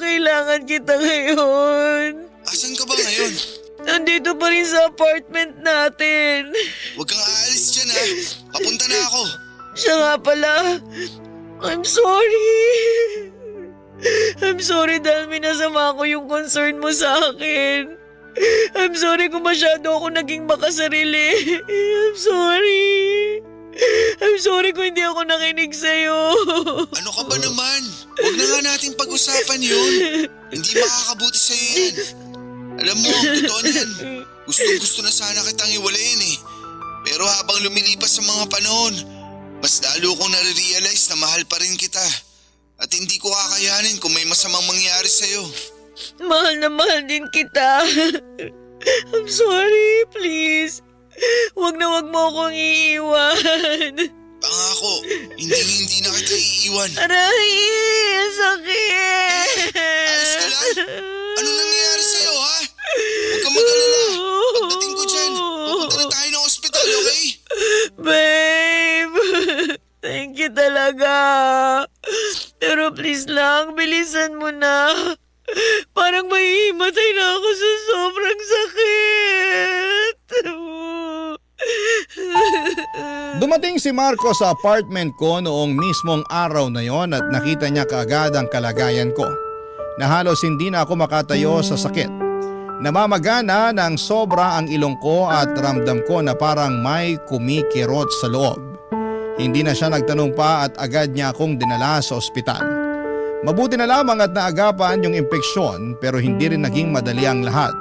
Kailangan kita ngayon. Asan ka ba ngayon? Nandito pa rin sa apartment natin. Huwag kang aalis dyan ha. Papunta na ako. Siya nga pala. I'm sorry. I'm sorry dahil minasama ko yung concern mo sa akin. I'm sorry kung masyado ako naging makasarili. I'm sorry. I'm sorry kung hindi ako nakinig sa'yo. Ano ka ba naman? Huwag na nga natin pag-usapan yun. Hindi makakabuti sa'yo yan. Alam mo, totoo na yan. Gusto na sana kitang iwalayin eh. Pero habang lumilipas sa mga panahon, mas lalo kong nare-realize na mahal pa rin kita. At hindi ko kakayanin kung may masamang mangyari sa'yo. Mahal na mahal din kita. I'm sorry, please. Huwag na mo akong iiwan. Pangako, hindi na kita iiwan. Aray, ang sakit. Ayos ka lang? Anong nangyayari sa'yo ha? Huwag kang mag-alala. Pagdating ko dyan, pupunta na tayo ng ospital, okay? Babe, thank you talaga. Pero please lang, bilisan mo na. Parang mahihimatay na ako sa sobrang sakit. Dumating si Marco sa apartment ko noong mismong araw na yon at nakita niya kaagad ang kalagayan ko. Na halos hindi na ako makatayo sa sakit. Namamagana ng sobra ang ilong ko at ramdam ko na parang may kumikirot sa loob. Hindi na siya nagtanong pa at agad niya akong dinala sa ospital. Mabuti na lamang at naagapan yung impeksyon pero hindi rin naging madali ang lahat.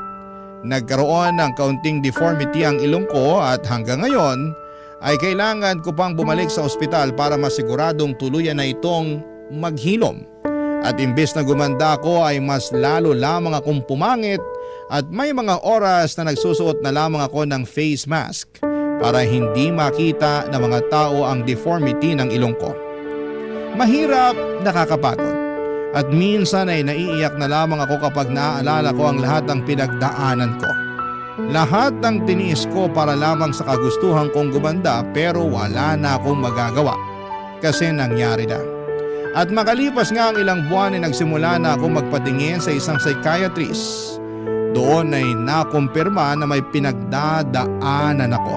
Nagkaroon ng kaunting deformity ang ilong ko at hanggang ngayon ay kailangan ko pang bumalik sa ospital para masiguradong tuluyan na itong maghilom. At imbes na gumanda ako ay mas lalo lamang akong pumangit at may mga oras na nagsusuot na lamang ako ng face mask para hindi makita ng mga tao ang deformity ng ilong ko. Mahirap, nakakapagod. At minsan ay naiiyak na lamang ako kapag naaalala ko ang lahat ng pinagdaanan ko. Lahat ng tiniis ko para lamang sa kagustuhan kong gumanda pero wala na akong magagawa kasi nangyari na. At makalipas nga ang ilang buwan ay nagsimula na akong magpatingin sa isang psychiatrist. Doon ay nakumpirma na may pinagdadaanan ako.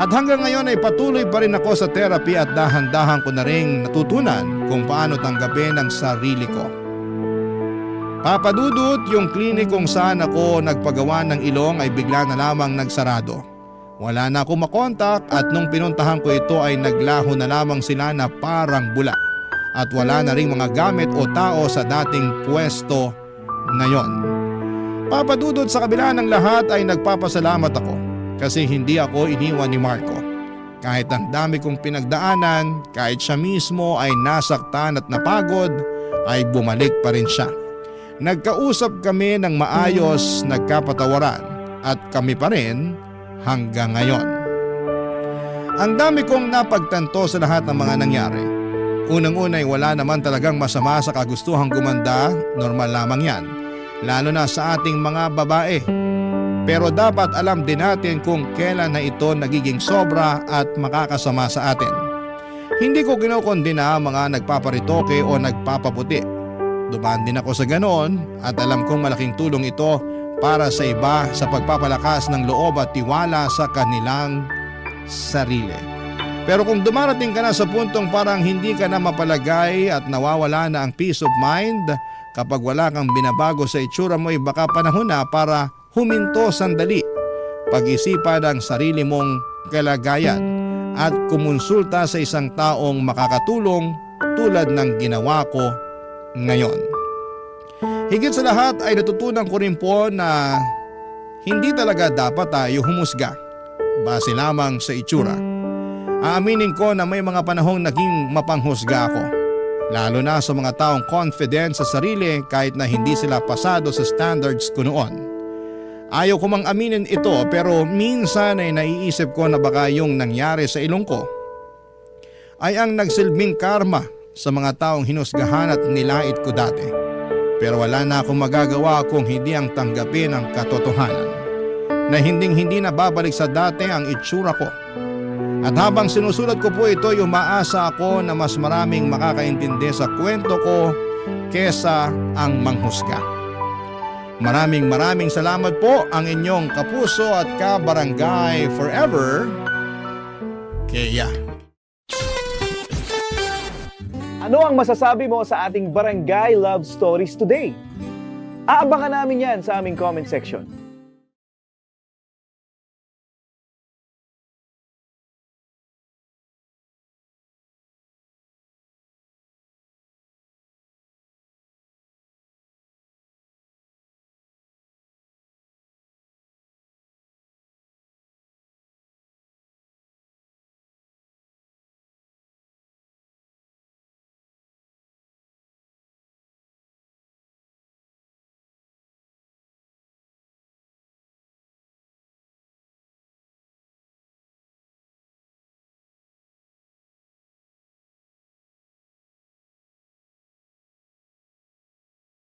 At hanggang ngayon ay patuloy pa rin ako sa therapy at dahan-dahan ko na ring natutunan kung paano tanggapin ang sarili ko. Papadudot, yung klinik kung saan ako nagpagawa ng ilong ay bigla na lamang nagsarado. Wala na akong makontak at nung pinuntahan ko ito ay naglaho na lamang sila na parang bula. At wala na ring mga gamit o tao sa dating pwesto na yon. Papadudot, sa kabila ng lahat ay nagpapasalamat ako. Kasi hindi ako iniwan ni Marco. Kahit ang dami kong pinagdaanan, kahit siya mismo ay nasaktan at napagod, ay bumalik pa rin siya. Nagkausap kami ng maayos, nagkapatawaran at kami pa rin hanggang ngayon. Ang dami kong napagtanto sa lahat ng mga nangyari. Unang-una ay wala naman talagang masama sa kagustuhang gumanda, normal lamang yan. Lalo na sa ating mga babae. Pero dapat alam din natin kung kailan na ito nagiging sobra at makakasama sa atin. Hindi ko kinokondena ang mga nagpaparitoke o nagpapaputi. Dumaan din ako sa ganoon at alam kong malaking tulong ito para sa iba sa pagpapalakas ng loob at tiwala sa kanilang sarili. Pero kung dumarating ka na sa puntong parang hindi ka na mapalagay at nawawala na ang peace of mind, Kapag wala kang binabago sa itsura mo ay baka panahon na para huminto sandali, pag-isipan ang sarili mong kalagayan at kumonsulta sa isang taong makakatulong tulad ng ginawa ko ngayon. Higit sa lahat ay natutunan ko rin po na hindi talaga dapat tayo humusga base lamang sa itsura. Aaminin ko na may mga panahong naging mapanghusga ako, lalo na sa mga taong confident sa sarili kahit na hindi sila pasado sa standards ko noon. Ayaw ko mang aminin ito pero minsan ay naiisip ko na baka yung nangyari sa ilong ko ay ang nagsilbing karma sa mga taong hinusgahan at nilait ko dati. Pero wala na akong magagawa kung hindi ang tanggapin ang katotohanan na hindi na babalik sa dati ang itsura ko. At habang sinusulat ko po ito, umaasa ako na mas maraming makakaintindi sa kwento ko kesa ang manghusga. Maraming salamat po ang inyong kapuso at kabarangay forever, Kea. Ano ang masasabi mo sa ating Barangay Love Stories today? Aabangan namin yan sa aming comment section.